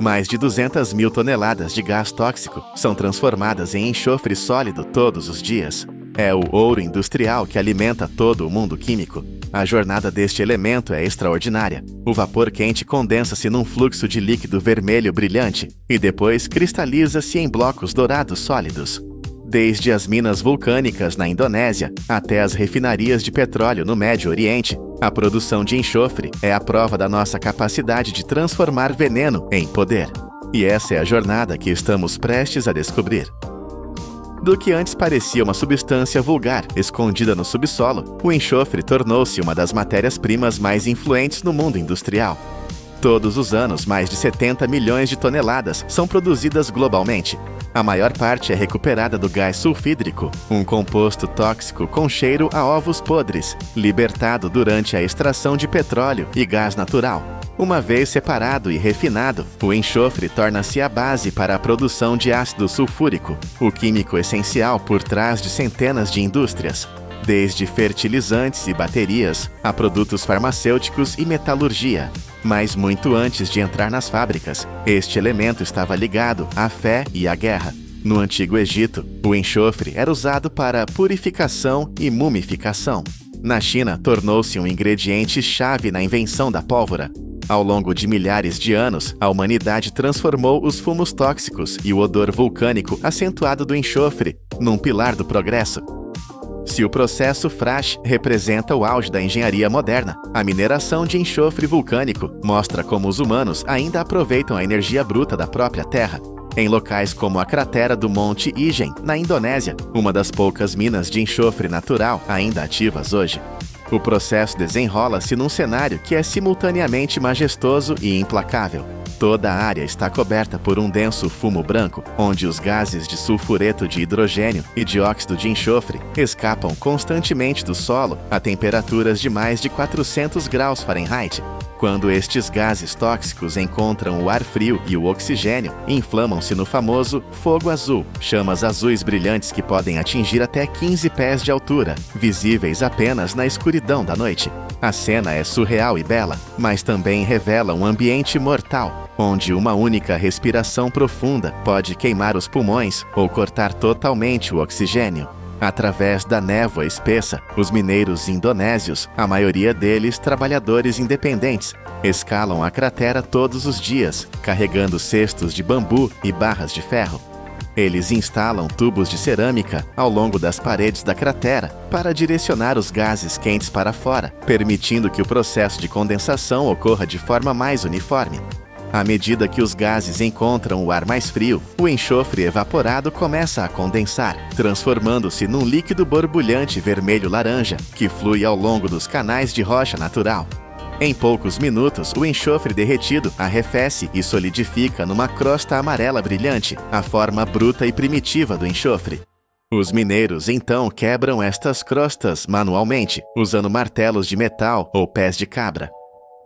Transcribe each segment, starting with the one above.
Mais de 200 mil toneladas de gás tóxico são transformadas em enxofre sólido todos os dias. É o ouro industrial que alimenta todo o mundo químico. A jornada deste elemento é extraordinária. O vapor quente condensa-se num fluxo de líquido vermelho brilhante e depois cristaliza-se em blocos dourados sólidos. Desde as minas vulcânicas na Indonésia até as refinarias de petróleo no Médio Oriente, a produção de enxofre é a prova da nossa capacidade de transformar veneno em poder. E essa é a jornada que estamos prestes a descobrir. Do que antes parecia uma substância vulgar, escondida no subsolo, o enxofre tornou-se uma das matérias-primas mais influentes no mundo industrial. Todos os anos, mais de 70 milhões de toneladas são produzidas globalmente. A maior parte é recuperada do gás sulfídrico, um composto tóxico com cheiro a ovos podres, libertado durante a extração de petróleo e gás natural. Uma vez separado e refinado, o enxofre torna-se a base para a produção de ácido sulfúrico, o químico essencial por trás de centenas de indústrias. Desde fertilizantes e baterias, a produtos farmacêuticos e metalurgia. Mas muito antes de entrar nas fábricas, este elemento estava ligado à fé e à guerra. No Antigo Egito, o enxofre era usado para purificação e mumificação. Na China, tornou-se um ingrediente-chave na invenção da pólvora. Ao longo de milhares de anos, a humanidade transformou os fumos tóxicos e o odor vulcânico acentuado do enxofre num pilar do progresso. Se o processo Frisch representa o auge da engenharia moderna, a mineração de enxofre vulcânico mostra como os humanos ainda aproveitam a energia bruta da própria Terra. Em locais como a cratera do Monte Ijen, na Indonésia, uma das poucas minas de enxofre natural ainda ativas hoje. O processo desenrola-se num cenário que é simultaneamente majestoso e implacável. Toda a área está coberta por um denso fumo branco, onde os gases de sulfureto de hidrogênio e dióxido de enxofre escapam constantemente do solo a temperaturas de mais de 400 graus Fahrenheit. Quando estes gases tóxicos encontram o ar frio e o oxigênio, inflamam-se no famoso fogo azul, chamas azuis brilhantes que podem atingir até 15 pés de altura, visíveis apenas na escuridão da noite. A cena é surreal e bela, mas também revela um ambiente mortal, onde uma única respiração profunda pode queimar os pulmões ou cortar totalmente o oxigênio. Através da névoa espessa, os mineiros indonésios, a maioria deles trabalhadores independentes, escalam a cratera todos os dias, carregando cestos de bambu e barras de ferro. Eles instalam tubos de cerâmica ao longo das paredes da cratera para direcionar os gases quentes para fora, permitindo que o processo de condensação ocorra de forma mais uniforme. À medida que os gases encontram o ar mais frio, o enxofre evaporado começa a condensar, transformando-se num líquido borbulhante vermelho-laranja que flui ao longo dos canais de rocha natural. Em poucos minutos, o enxofre derretido arrefece e solidifica numa crosta amarela brilhante, a forma bruta e primitiva do enxofre. Os mineiros então quebram estas crostas manualmente, usando martelos de metal ou pés de cabra.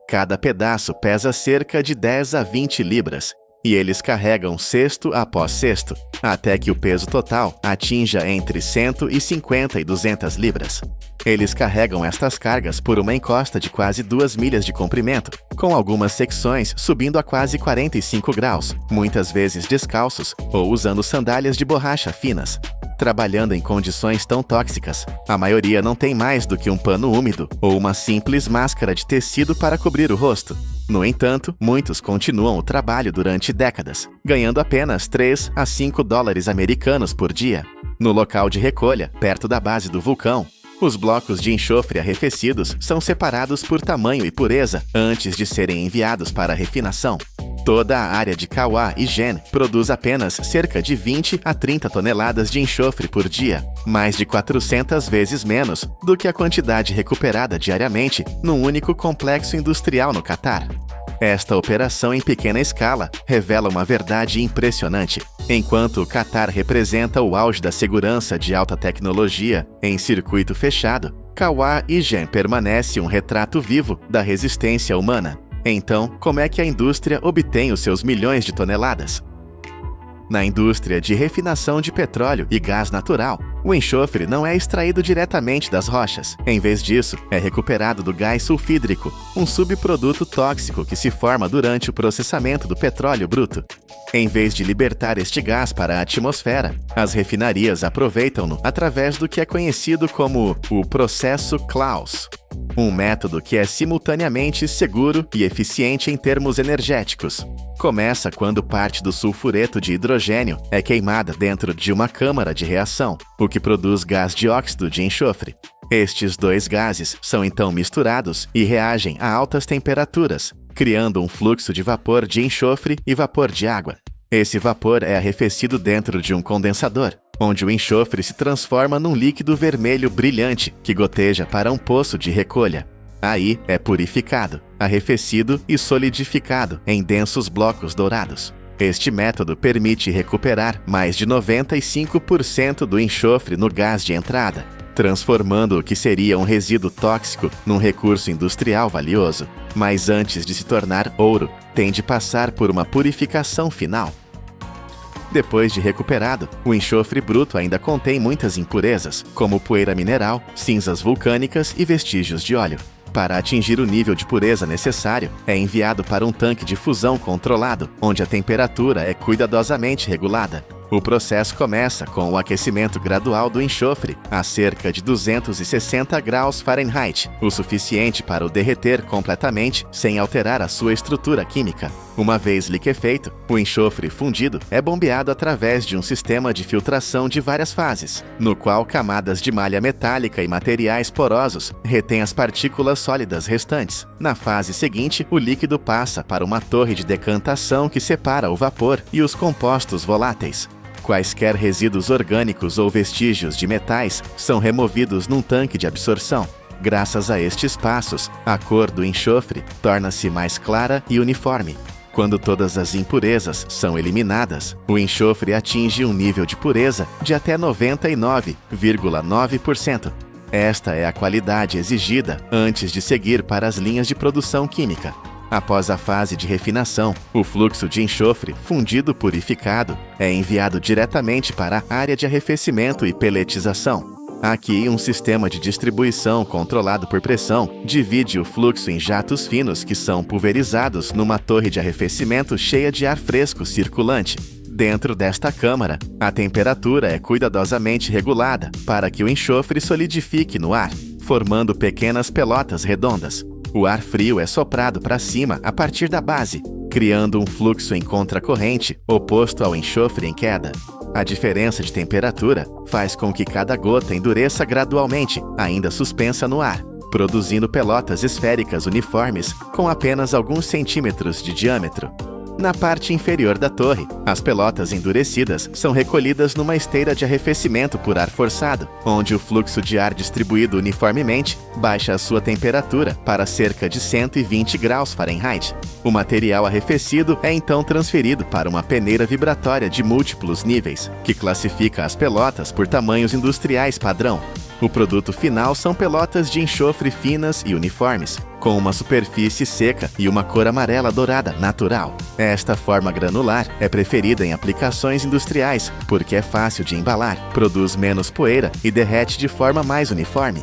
Cada pedaço pesa cerca de 10 a 20 libras, e eles carregam cesto após cesto, até que o peso total atinja entre 150 e 200 libras. Eles carregam estas cargas por uma encosta de quase 2 milhas de comprimento, com algumas secções subindo a quase 45 graus, muitas vezes descalços ou usando sandálias de borracha finas. Trabalhando em condições tão tóxicas, a maioria não tem mais do que um pano úmido ou uma simples máscara de tecido para cobrir o rosto. No entanto, muitos continuam o trabalho durante décadas, ganhando apenas 3 a 5 dólares americanos por dia. No local de recolha, perto da base do vulcão, os blocos de enxofre arrefecidos são separados por tamanho e pureza antes de serem enviados para a refinação. Toda a área de Kawah e Jen produz apenas cerca de 20 a 30 toneladas de enxofre por dia, mais de 400 vezes menos do que a quantidade recuperada diariamente num único complexo industrial no Catar. Esta operação em pequena escala revela uma verdade impressionante. Enquanto o Catar representa o auge da segurança de alta tecnologia em circuito fechado, Kawah e Jen permanece um retrato vivo da resistência humana. Então, como é que a indústria obtém os seus milhões de toneladas? Na indústria de refinação de petróleo e gás natural, O enxofre não é extraído diretamente das rochas. Em vez disso, é recuperado do gás sulfídrico, um subproduto tóxico que se forma durante o processamento do petróleo bruto. Em vez de libertar este gás para a atmosfera, as refinarias aproveitam-no através do que é conhecido como o processo Claus, um método que é simultaneamente seguro e eficiente em termos energéticos. Começa quando parte do sulfureto de hidrogênio é queimada dentro de uma câmara de reação, o que produz gás dióxido de enxofre. Estes dois gases são então misturados e reagem a altas temperaturas, criando um fluxo de vapor de enxofre e vapor de água. Esse vapor é arrefecido dentro de um condensador, onde o enxofre se transforma num líquido vermelho brilhante que goteja para um poço de recolha. Aí é purificado, arrefecido e solidificado em densos blocos dourados. Este método permite recuperar mais de 95% do enxofre no gás de entrada, transformando o que seria um resíduo tóxico num recurso industrial valioso. Mas antes de se tornar ouro, tem de passar por uma purificação final. Depois de recuperado, o enxofre bruto ainda contém muitas impurezas, como poeira mineral, cinzas vulcânicas e vestígios de óleo. Para atingir o nível de pureza necessário, é enviado para um tanque de fusão controlado, onde a temperatura é cuidadosamente regulada. O processo começa com o aquecimento gradual do enxofre a cerca de 260 graus Fahrenheit, o suficiente para o derreter completamente sem alterar a sua estrutura química. Uma vez liquefeito, o enxofre fundido é bombeado através de um sistema de filtração de várias fases, no qual camadas de malha metálica e materiais porosos retêm as partículas sólidas restantes. Na fase seguinte, o líquido passa para uma torre de decantação que separa o vapor e os compostos voláteis. Quaisquer resíduos orgânicos ou vestígios de metais são removidos num tanque de absorção. Graças a estes passos, a cor do enxofre torna-se mais clara e uniforme. Quando todas as impurezas são eliminadas, o enxofre atinge um nível de pureza de até 99,9%. Esta é a qualidade exigida antes de seguir para as linhas de produção química. Após a fase de refinação, o fluxo de enxofre fundido purificado é enviado diretamente para a área de arrefecimento e peletização. Aqui, um sistema de distribuição controlado por pressão divide o fluxo em jatos finos que são pulverizados numa torre de arrefecimento cheia de ar fresco circulante. Dentro desta câmara, a temperatura é cuidadosamente regulada para que o enxofre solidifique no ar, formando pequenas pelotas redondas. O ar frio é soprado para cima a partir da base, criando um fluxo em contracorrente oposto ao enxofre em queda. A diferença de temperatura faz com que cada gota endureça gradualmente, ainda suspensa no ar, produzindo pelotas esféricas uniformes com apenas alguns centímetros de diâmetro. Na parte inferior da torre, as pelotas endurecidas são recolhidas numa esteira de arrefecimento por ar forçado, onde o fluxo de ar distribuído uniformemente baixa a sua temperatura para cerca de 120 graus Fahrenheit. O material arrefecido é então transferido para uma peneira vibratória de múltiplos níveis, que classifica as pelotas por tamanhos industriais padrão. O produto final são pelotas de enxofre finas e uniformes, com uma superfície seca e uma cor amarela dourada natural. Esta forma granular é preferida em aplicações industriais porque é fácil de embalar, produz menos poeira e derrete de forma mais uniforme.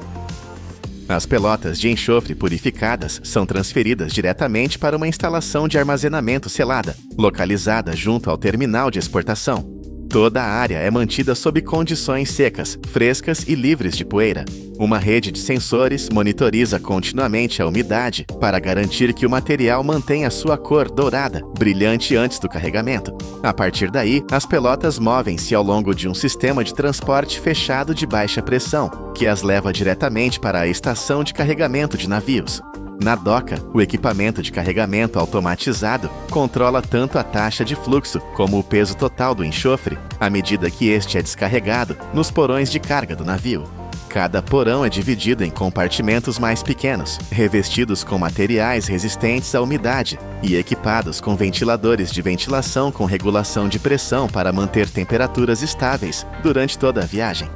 As pelotas de enxofre purificadas são transferidas diretamente para uma instalação de armazenamento selada, localizada junto ao terminal de exportação. Toda a área é mantida sob condições secas, frescas e livres de poeira. Uma rede de sensores monitoriza continuamente a umidade para garantir que o material mantenha sua cor dourada, brilhante antes do carregamento. A partir daí, as pelotas movem-se ao longo de um sistema de transporte fechado de baixa pressão, que as leva diretamente para a estação de carregamento de navios. Na doca, o equipamento de carregamento automatizado controla tanto a taxa de fluxo como o peso total do enxofre, à medida que este é descarregado nos porões de carga do navio. Cada porão é dividido em compartimentos mais pequenos, revestidos com materiais resistentes à umidade e equipados com ventiladores de ventilação com regulação de pressão para manter temperaturas estáveis durante toda a viagem.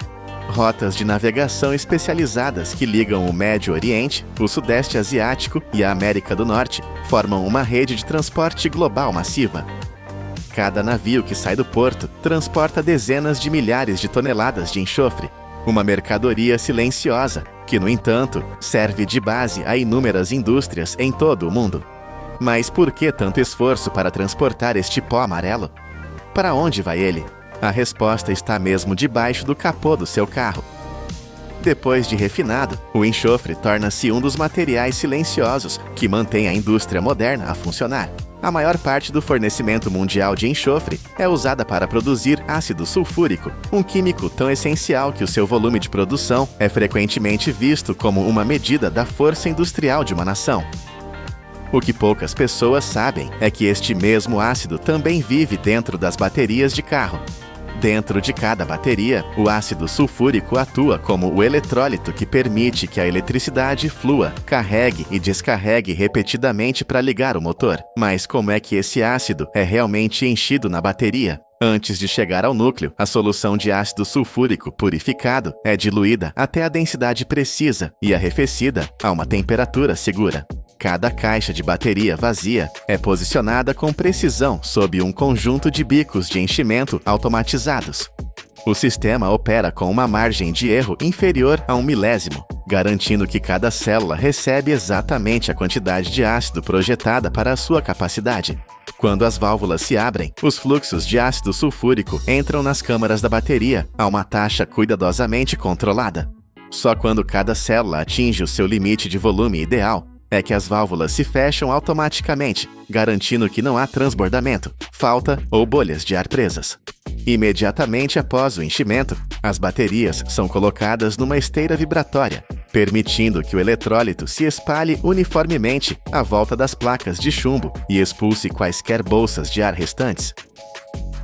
Rotas de navegação especializadas que ligam o Médio Oriente, o Sudeste Asiático e a América do Norte formam uma rede de transporte global massiva. Cada navio que sai do porto transporta dezenas de milhares de toneladas de enxofre, uma mercadoria silenciosa que, no entanto, serve de base a inúmeras indústrias em todo o mundo. Mas por que tanto esforço para transportar este pó amarelo? Para onde vai ele? A resposta está mesmo debaixo do capô do seu carro. Depois de refinado, o enxofre torna-se um dos materiais silenciosos que mantém a indústria moderna a funcionar. A maior parte do fornecimento mundial de enxofre é usada para produzir ácido sulfúrico, um químico tão essencial que o seu volume de produção é frequentemente visto como uma medida da força industrial de uma nação. O que poucas pessoas sabem é que este mesmo ácido também vive dentro das baterias de carro. Dentro de cada bateria, o ácido sulfúrico atua como o eletrólito que permite que a eletricidade flua, carregue e descarregue repetidamente para ligar o motor. Mas como é que esse ácido é realmente enchido na bateria? Antes de chegar ao núcleo, a solução de ácido sulfúrico purificado é diluída até a densidade precisa e arrefecida a uma temperatura segura. Cada caixa de bateria vazia é posicionada com precisão sob um conjunto de bicos de enchimento automatizados. O sistema opera com uma margem de erro inferior a 1 milésimo, garantindo que cada célula recebe exatamente a quantidade de ácido projetada para a sua capacidade. Quando as válvulas se abrem, os fluxos de ácido sulfúrico entram nas câmaras da bateria a uma taxa cuidadosamente controlada. Só quando cada célula atinge o seu limite de volume ideal, é que as válvulas se fecham automaticamente, garantindo que não há transbordamento, falta ou bolhas de ar presas. Imediatamente após o enchimento, as baterias são colocadas numa esteira vibratória, permitindo que o eletrólito se espalhe uniformemente à volta das placas de chumbo e expulse quaisquer bolsas de ar restantes.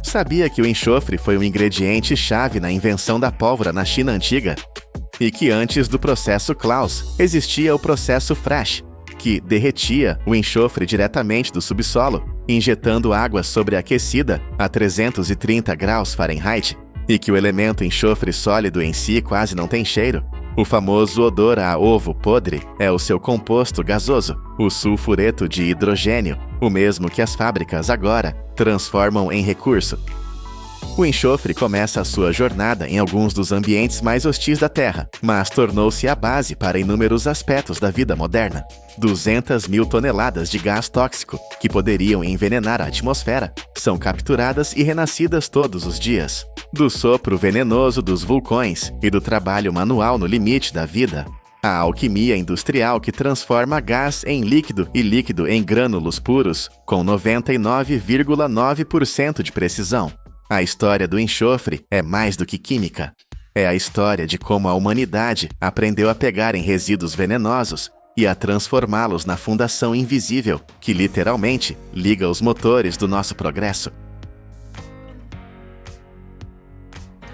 Sabia que o enxofre foi um ingrediente-chave na invenção da pólvora na China antiga? E que antes do processo Claus existia o processo Frisch, que derretia o enxofre diretamente do subsolo, injetando água sobreaquecida a 330 graus Fahrenheit, e que o elemento enxofre sólido em si quase não tem cheiro. O famoso odor a ovo podre é o seu composto gasoso, o sulfureto de hidrogênio, o mesmo que as fábricas agora transformam em recurso. O enxofre começa a sua jornada em alguns dos ambientes mais hostis da Terra, mas tornou-se a base para inúmeros aspectos da vida moderna. 200 mil toneladas de gás tóxico, que poderiam envenenar a atmosfera, são capturadas e renascidas todos os dias. Do sopro venenoso dos vulcões e do trabalho manual no limite da vida, a alquimia industrial que transforma gás em líquido e líquido em grânulos puros, com 99,9% de precisão. A história do enxofre é mais do que química. É a história de como a humanidade aprendeu a pegar em resíduos venenosos e a transformá-los na fundação invisível que, literalmente, liga os motores do nosso progresso.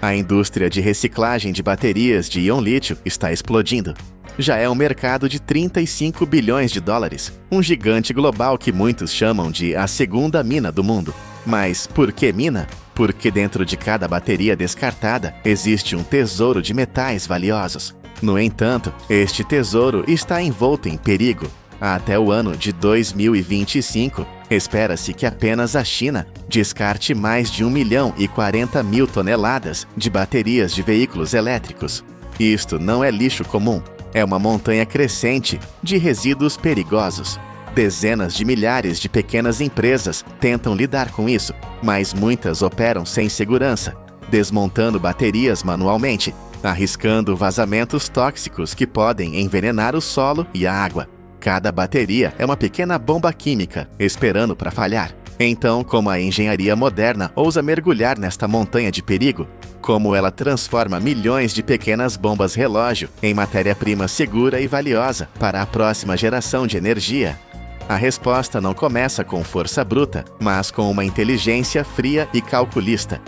A indústria de reciclagem de baterias de íon-lítio está explodindo. Já é um mercado de 35 bilhões de dólares, um gigante global que muitos chamam de a segunda mina do mundo. Mas por que mina? Porque dentro de cada bateria descartada existe um tesouro de metais valiosos. No entanto, este tesouro está envolto em perigo. Até o ano de 2025, espera-se que apenas a China descarte mais de 1.040.000 toneladas de baterias de veículos elétricos. Isto não é lixo comum, é uma montanha crescente de resíduos perigosos. Dezenas de milhares de pequenas empresas tentam lidar com isso, mas muitas operam sem segurança, desmontando baterias manualmente, arriscando vazamentos tóxicos que podem envenenar o solo e a água. Cada bateria é uma pequena bomba química, esperando para falhar. Então, como a engenharia moderna ousa mergulhar nesta montanha de perigo? Como ela transforma milhões de pequenas bombas relógio em matéria-prima segura e valiosa para a próxima geração de energia? A resposta não começa com força bruta, mas com uma inteligência fria e calculista.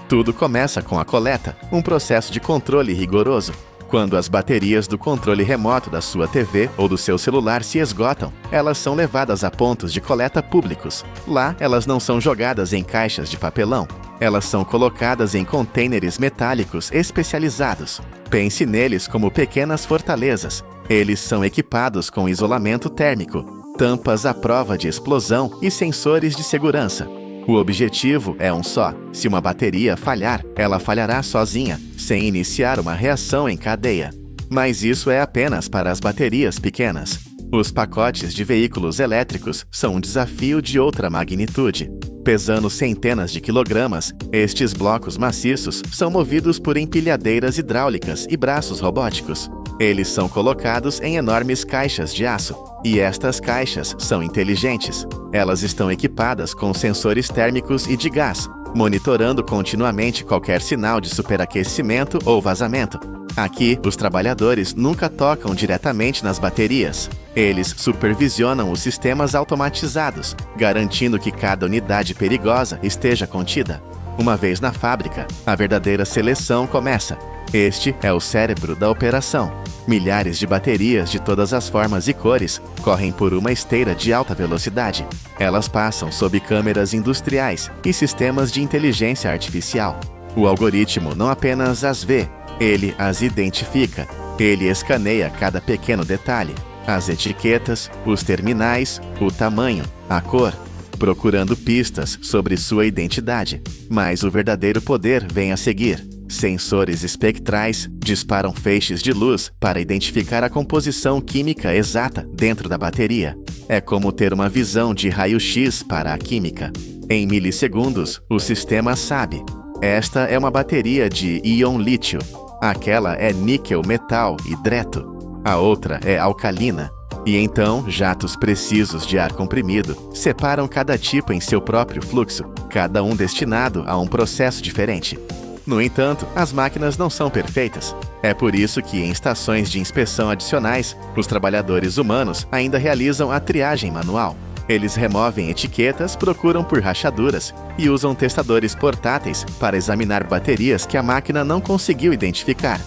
Tudo começa com a coleta, um processo de controle rigoroso. Quando as baterias do controle remoto da sua TV ou do seu celular se esgotam, elas são levadas a pontos de coleta públicos. Lá, elas não são jogadas em caixas de papelão. Elas são colocadas em contêineres metálicos especializados. Pense neles como pequenas fortalezas. Eles são equipados com isolamento térmico, tampas à prova de explosão e sensores de segurança. O objetivo é um só: se uma bateria falhar, ela falhará sozinha, sem iniciar uma reação em cadeia. Mas isso é apenas para as baterias pequenas. Os pacotes de veículos elétricos são um desafio de outra magnitude. Pesando centenas de quilogramas, estes blocos maciços são movidos por empilhadeiras hidráulicas e braços robóticos. Eles são colocados em enormes caixas de aço, e estas caixas são inteligentes. Elas estão equipadas com sensores térmicos e de gás, monitorando continuamente qualquer sinal de superaquecimento ou vazamento. Aqui, os trabalhadores nunca tocam diretamente nas baterias. Eles supervisionam os sistemas automatizados, garantindo que cada unidade perigosa esteja contida. Uma vez na fábrica, a verdadeira seleção começa. Este é o cérebro da operação. Milhares de baterias de todas as formas e cores correm por uma esteira de alta velocidade. Elas passam sob câmeras industriais e sistemas de inteligência artificial. O algoritmo não apenas as vê, ele as identifica. Ele escaneia cada pequeno detalhe, as etiquetas, os terminais, o tamanho, a cor, procurando pistas sobre sua identidade. Mas o verdadeiro poder vem a seguir. Sensores espectrais disparam feixes de luz para identificar a composição química exata dentro da bateria. É como ter uma visão de raio-x para a química. Em milissegundos, o sistema sabe: esta é uma bateria de íon lítio, aquela é níquel metal hidreto, a outra é alcalina. E então, jatos precisos de ar comprimido separam cada tipo em seu próprio fluxo, cada um destinado a um processo diferente. No entanto, as máquinas não são perfeitas. É por isso que, em estações de inspeção adicionais, os trabalhadores humanos ainda realizam a triagem manual. Eles removem etiquetas, procuram por rachaduras e usam testadores portáteis para examinar baterias que a máquina não conseguiu identificar.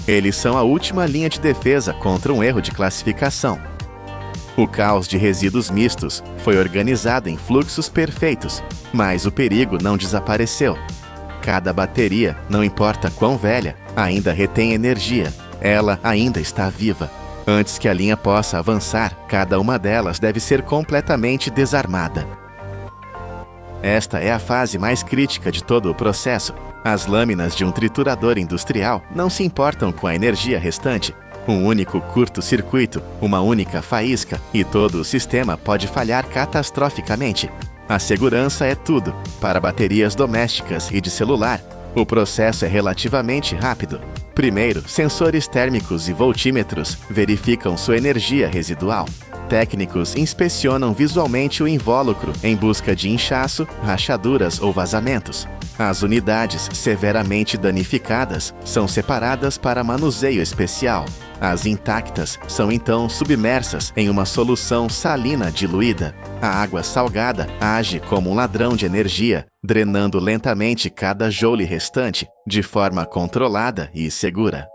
Eles são a última linha de defesa contra um erro de classificação. O caos de resíduos mistos foi organizado em fluxos perfeitos, mas o perigo não desapareceu. Cada bateria, não importa quão velha, ainda retém energia. Ela ainda está viva. Antes que a linha possa avançar, cada uma delas deve ser completamente desarmada. Esta é a fase mais crítica de todo o processo. As lâminas de um triturador industrial não se importam com a energia restante. Um único curto-circuito, uma única faísca, e todo o sistema pode falhar catastroficamente. A segurança é tudo. Para baterias domésticas e de celular, o processo é relativamente rápido. Primeiro, sensores térmicos e voltímetros verificam sua energia residual. Técnicos inspecionam visualmente o invólucro em busca de inchaço, rachaduras ou vazamentos. As unidades severamente danificadas são separadas para manuseio especial. As intactas são então submersas em uma solução salina diluída. A água salgada age como um ladrão de energia, drenando lentamente cada joule restante, de forma controlada e segura.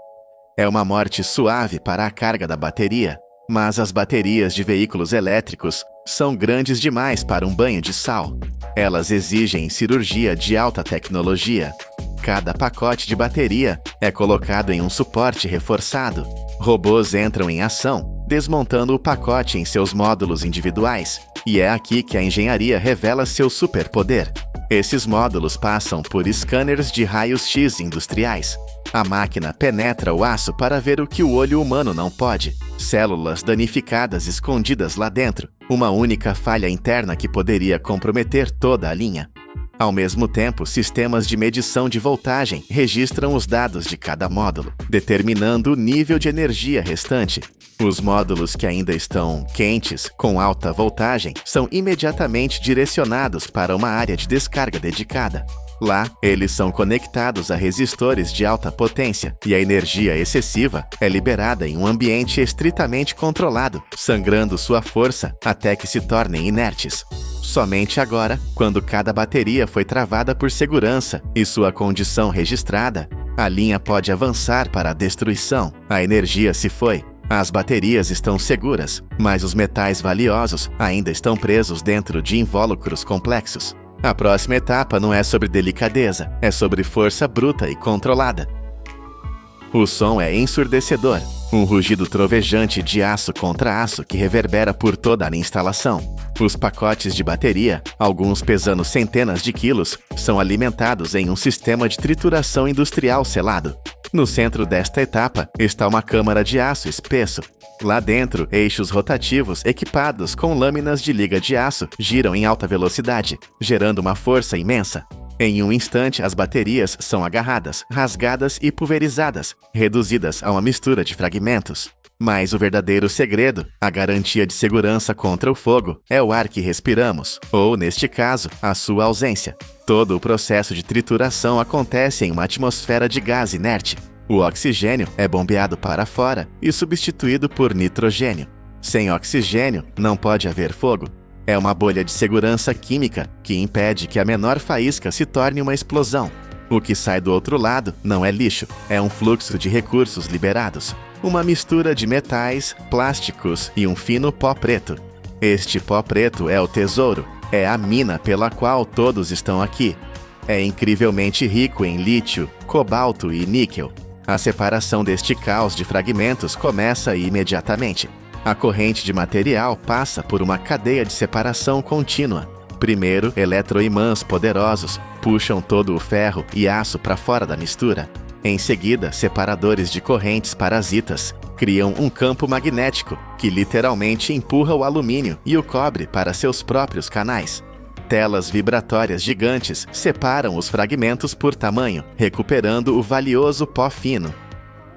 É uma morte suave para a carga da bateria, mas as baterias de veículos elétricos são grandes demais para um banho de sal. Elas exigem cirurgia de alta tecnologia. Cada pacote de bateria é colocado em um suporte reforçado. Robôs entram em ação, desmontando o pacote em seus módulos individuais. E é aqui que a engenharia revela seu superpoder. Esses módulos passam por scanners de raios-x industriais. A máquina penetra o aço para ver o que o olho humano não pode. Células danificadas escondidas lá dentro. Uma única falha interna que poderia comprometer toda a linha. Ao mesmo tempo, sistemas de medição de voltagem registram os dados de cada módulo, determinando o nível de energia restante. Os módulos que ainda estão quentes, com alta voltagem, são imediatamente direcionados para uma área de descarga dedicada. Lá, eles são conectados a resistores de alta potência e a energia excessiva é liberada em um ambiente estritamente controlado, sangrando sua força até que se tornem inertes. Somente agora, quando cada bateria foi travada por segurança e sua condição registrada, a linha pode avançar para a destruição. A energia se foi. As baterias estão seguras, mas os metais valiosos ainda estão presos dentro de invólucros complexos. A próxima etapa não é sobre delicadeza, é sobre força bruta e controlada. O som é ensurdecedor. Um rugido trovejante de aço contra aço que reverbera por toda a instalação. Os pacotes de bateria, alguns pesando centenas de quilos, são alimentados em um sistema de trituração industrial selado. No centro desta etapa está uma câmara de aço espesso. Lá dentro, eixos rotativos equipados com lâminas de liga de aço giram em alta velocidade, gerando uma força imensa. Em um instante, as baterias são agarradas, rasgadas e pulverizadas, reduzidas a uma mistura de fragmentos. Mas o verdadeiro segredo, a garantia de segurança contra o fogo, é o ar que respiramos, ou, neste caso, a sua ausência. Todo o processo de trituração acontece em uma atmosfera de gás inerte. O oxigênio é bombeado para fora e substituído por nitrogênio. Sem oxigênio, não pode haver fogo. É uma bolha de segurança química que impede que a menor faísca se torne uma explosão. O que sai do outro lado não é lixo, é um fluxo de recursos liberados. Uma mistura de metais, plásticos e um fino pó preto. Este pó preto é o tesouro, é a mina pela qual todos estão aqui. É incrivelmente rico em lítio, cobalto e níquel. A separação deste caos de fragmentos começa imediatamente. A corrente de material passa por uma cadeia de separação contínua. Primeiro, eletroimãs poderosos puxam todo o ferro e aço para fora da mistura. Em seguida, separadores de correntes parasitas criam um campo magnético que literalmente empurra o alumínio e o cobre para seus próprios canais. Telas vibratórias gigantes separam os fragmentos por tamanho, recuperando o valioso pó fino.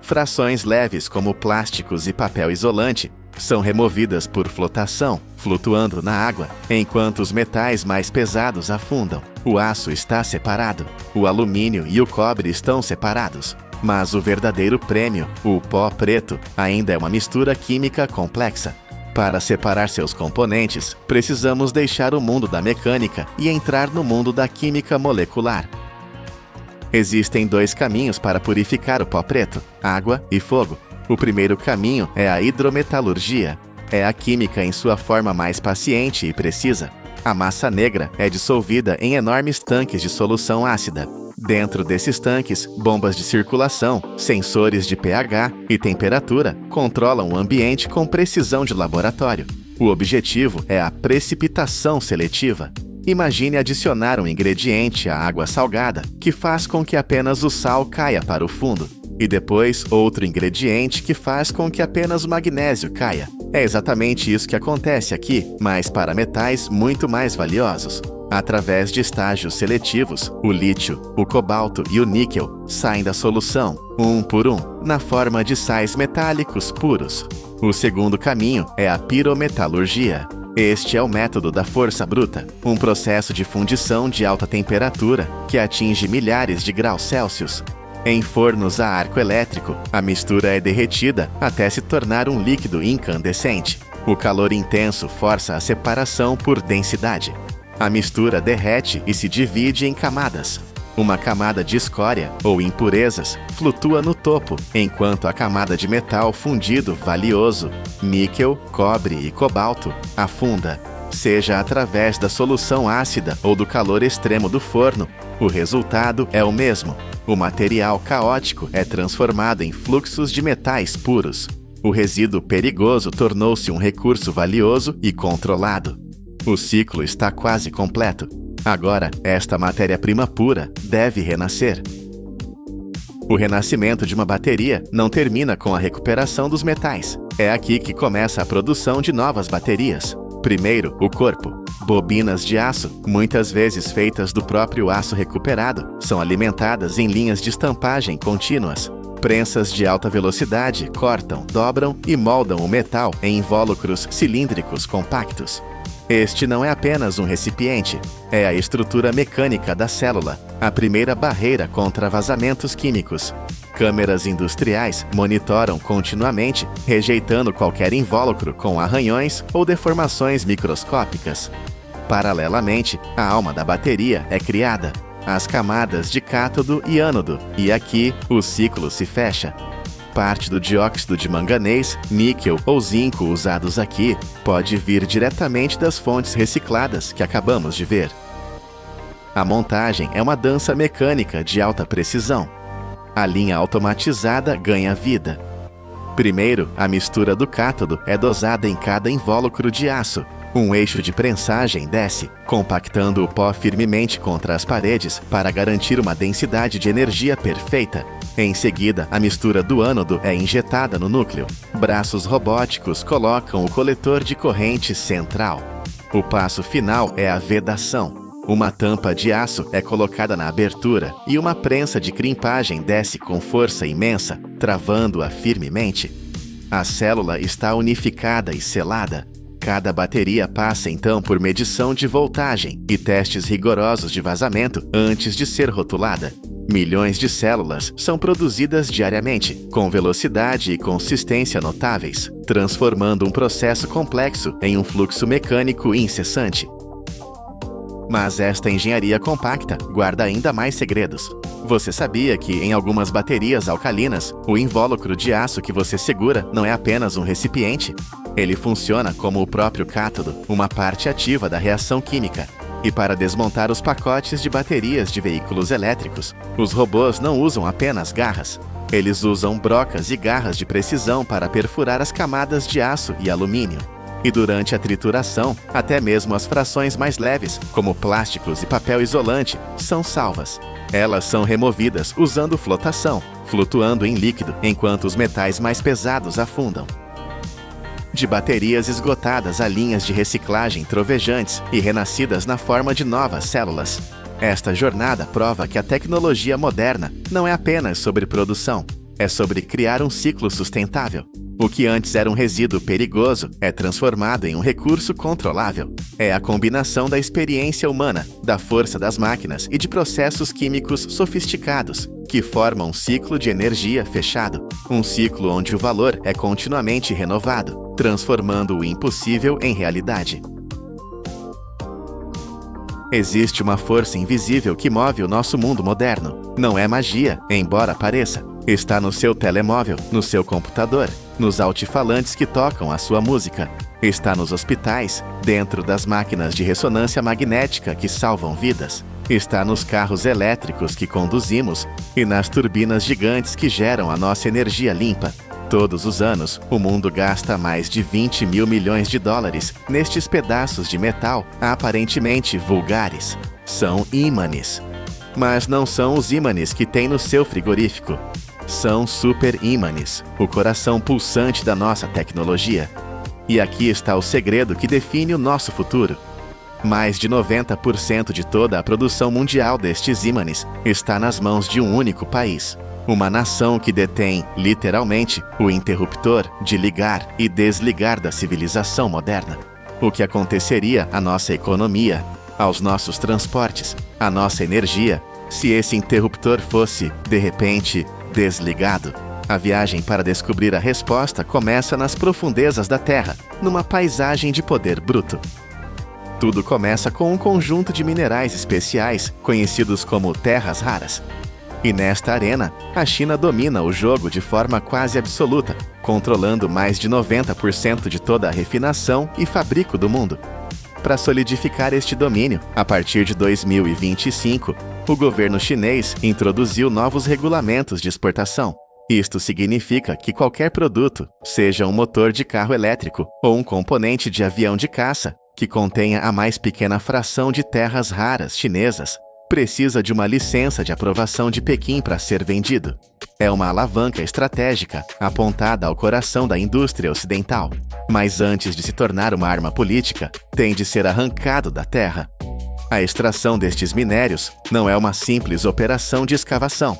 Frações leves como plásticos e papel isolante são removidas por flotação, flutuando na água, enquanto os metais mais pesados afundam. O aço está separado, o alumínio e o cobre estão separados. Mas o verdadeiro prêmio, o pó preto, ainda é uma mistura química complexa. Para separar seus componentes, precisamos deixar o mundo da mecânica e entrar no mundo da química molecular. Existem dois caminhos para purificar o pó preto: água e fogo. O primeiro caminho é a hidrometalurgia. É a química em sua forma mais paciente e precisa. A massa negra é dissolvida em enormes tanques de solução ácida. Dentro desses tanques, bombas de circulação, sensores de pH e temperatura controlam o ambiente com precisão de laboratório. O objetivo é a precipitação seletiva. Imagine adicionar um ingrediente à água salgada, que faz com que apenas o sal caia para o fundo. E depois outro ingrediente que faz com que apenas o magnésio caia. É exatamente isso que acontece aqui, mas para metais muito mais valiosos. Através de estágios seletivos, o lítio, o cobalto e o níquel saem da solução, um por um, na forma de sais metálicos puros. O segundo caminho é a pirometalurgia. Este é o método da força bruta, um processo de fundição de alta temperatura que atinge milhares de graus Celsius. Em fornos a arco elétrico, a mistura é derretida até se tornar um líquido incandescente. O calor intenso força a separação por densidade. A mistura derrete e se divide em camadas. Uma camada de escória, ou impurezas, flutua no topo, enquanto a camada de metal fundido valioso, níquel, cobre e cobalto, afunda. Seja através da solução ácida ou do calor extremo do forno, o resultado é o mesmo. O material caótico é transformado em fluxos de metais puros. O resíduo perigoso tornou-se um recurso valioso e controlado. O ciclo está quase completo. Agora, esta matéria-prima pura deve renascer. O renascimento de uma bateria não termina com a recuperação dos metais. É aqui que começa a produção de novas baterias. Primeiro, o corpo. Bobinas de aço, muitas vezes feitas do próprio aço recuperado, são alimentadas em linhas de estampagem contínuas. Prensas de alta velocidade cortam, dobram e moldam o metal em invólucros cilíndricos compactos. Este não é apenas um recipiente, é a estrutura mecânica da célula, a primeira barreira contra vazamentos químicos. Câmeras industriais monitoram continuamente, rejeitando qualquer invólucro com arranhões ou deformações microscópicas. Paralelamente, a alma da bateria é criada, as camadas de cátodo e ânodo, e aqui o ciclo se fecha. Parte do dióxido de manganês, níquel ou zinco usados aqui pode vir diretamente das fontes recicladas que acabamos de ver. A montagem é uma dança mecânica de alta precisão. A linha automatizada ganha vida. Primeiro, a mistura do cátodo é dosada em cada invólucro de aço. Um eixo de prensagem desce, compactando o pó firmemente contra as paredes para garantir uma densidade de energia perfeita. Em seguida, a mistura do ânodo é injetada no núcleo. Braços robóticos colocam o coletor de corrente central. O passo final é a vedação. Uma tampa de aço é colocada na abertura e uma prensa de crimpagem desce com força imensa, travando-a firmemente. A célula está unificada e selada. Cada bateria passa então por medição de voltagem e testes rigorosos de vazamento antes de ser rotulada. Milhões de células são produzidas diariamente, com velocidade e consistência notáveis, transformando um processo complexo em um fluxo mecânico incessante. Mas esta engenharia compacta guarda ainda mais segredos. Você sabia que, em algumas baterias alcalinas, o invólucro de aço que você segura não é apenas um recipiente? Ele funciona como o próprio cátodo, uma parte ativa da reação química. E para desmontar os pacotes de baterias de veículos elétricos, os robôs não usam apenas garras. Eles usam brocas e garras de precisão para perfurar as camadas de aço e alumínio. E durante a trituração, até mesmo as frações mais leves, como plásticos e papel isolante, são salvas. Elas são removidas usando flotação, flutuando em líquido, enquanto os metais mais pesados afundam. De baterias esgotadas a linhas de reciclagem trovejantes e renascidas na forma de novas células. Esta jornada prova que a tecnologia moderna não é apenas sobre produção, é sobre criar um ciclo sustentável. O que antes era um resíduo perigoso é transformado em um recurso controlável. É a combinação da experiência humana, da força das máquinas e de processos químicos sofisticados que formam um ciclo de energia fechado. Um ciclo onde o valor é continuamente renovado, transformando o impossível em realidade. Existe uma força invisível que move o nosso mundo moderno. Não é magia, embora pareça. Está no seu telemóvel, no seu computador, nos altifalantes que tocam a sua música. Está nos hospitais, dentro das máquinas de ressonância magnética que salvam vidas. Está nos carros elétricos que conduzimos e nas turbinas gigantes que geram a nossa energia limpa. Todos os anos, o mundo gasta mais de 20 mil milhões de dólares nestes pedaços de metal aparentemente vulgares. São ímãs. Mas não são os ímãs que tem no seu frigorífico. São super-ímãs, o coração pulsante da nossa tecnologia. E aqui está o segredo que define o nosso futuro. Mais de 90% de toda a produção mundial destes ímãs está nas mãos de um único país. Uma nação que detém, literalmente, o interruptor de ligar e desligar da civilização moderna. O que aconteceria à nossa economia, aos nossos transportes, à nossa energia, se esse interruptor fosse, de repente, desligado? A viagem para descobrir a resposta começa nas profundezas da Terra, numa paisagem de poder bruto. Tudo começa com um conjunto de minerais especiais, conhecidos como terras raras. E nesta arena, a China domina o jogo de forma quase absoluta, controlando mais de 90% de toda a refinação e fabrico do mundo. Para solidificar este domínio, a partir de 2025, o governo chinês introduziu novos regulamentos de exportação. Isto significa que qualquer produto, seja um motor de carro elétrico ou um componente de avião de caça, que contenha a mais pequena fração de terras raras chinesas, precisa de uma licença de aprovação de Pequim para ser vendido. É uma alavanca estratégica apontada ao coração da indústria ocidental. Mas antes de se tornar uma arma política, tem de ser arrancado da terra. A extração destes minérios não é uma simples operação de escavação.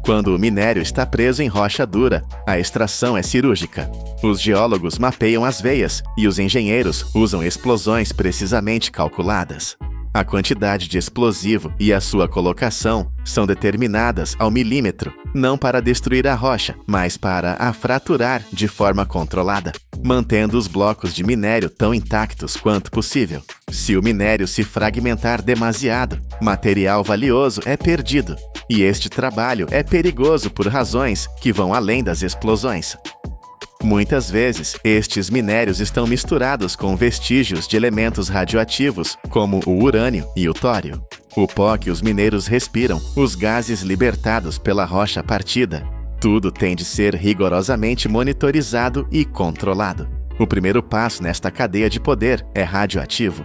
Quando o minério está preso em rocha dura, a extração é cirúrgica. Os geólogos mapeiam as veias e os engenheiros usam explosões precisamente calculadas. A quantidade de explosivo e a sua colocação são determinadas ao milímetro, não para destruir a rocha, mas para a fraturar de forma controlada, mantendo os blocos de minério tão intactos quanto possível. Se o minério se fragmentar demasiado, material valioso é perdido, e este trabalho é perigoso por razões que vão além das explosões. Muitas vezes, estes minérios estão misturados com vestígios de elementos radioativos, como o urânio e o tório. O pó que os mineiros respiram, os gases libertados pela rocha partida, Tudo tem de ser rigorosamente monitorizado e controlado. O primeiro passo nesta cadeia de poder é radioativo.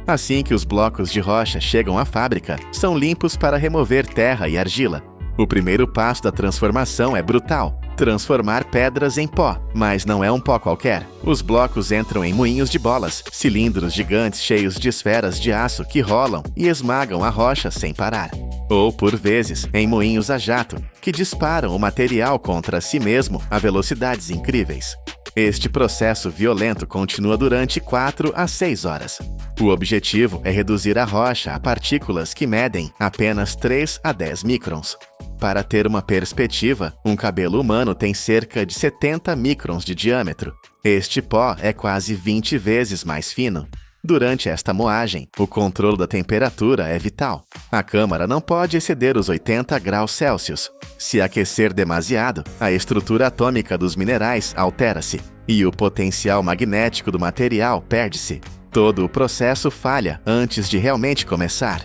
Assim que os blocos de rocha chegam à fábrica, são limpos para remover terra e argila. O primeiro passo da transformação é brutal: transformar pedras em pó, mas não é um pó qualquer. Os blocos entram em moinhos de bolas, cilindros gigantes cheios de esferas de aço que rolam e esmagam a rocha sem parar. Ou, por vezes, em moinhos a jato, que disparam o material contra si mesmo a velocidades incríveis. Este processo violento continua durante 4 a 6 horas. O objetivo é reduzir a rocha a partículas que medem apenas 3 a 10 microns. Para ter uma perspectiva, um cabelo humano tem cerca de 70 microns de diâmetro. Este pó é quase 20 vezes mais fino. Durante esta moagem, o controle da temperatura é vital. A câmara não pode exceder os 80 graus Celsius. Se aquecer demasiado, a estrutura atômica dos minerais altera-se e o potencial magnético do material perde-se. Todo o processo falha antes de realmente começar.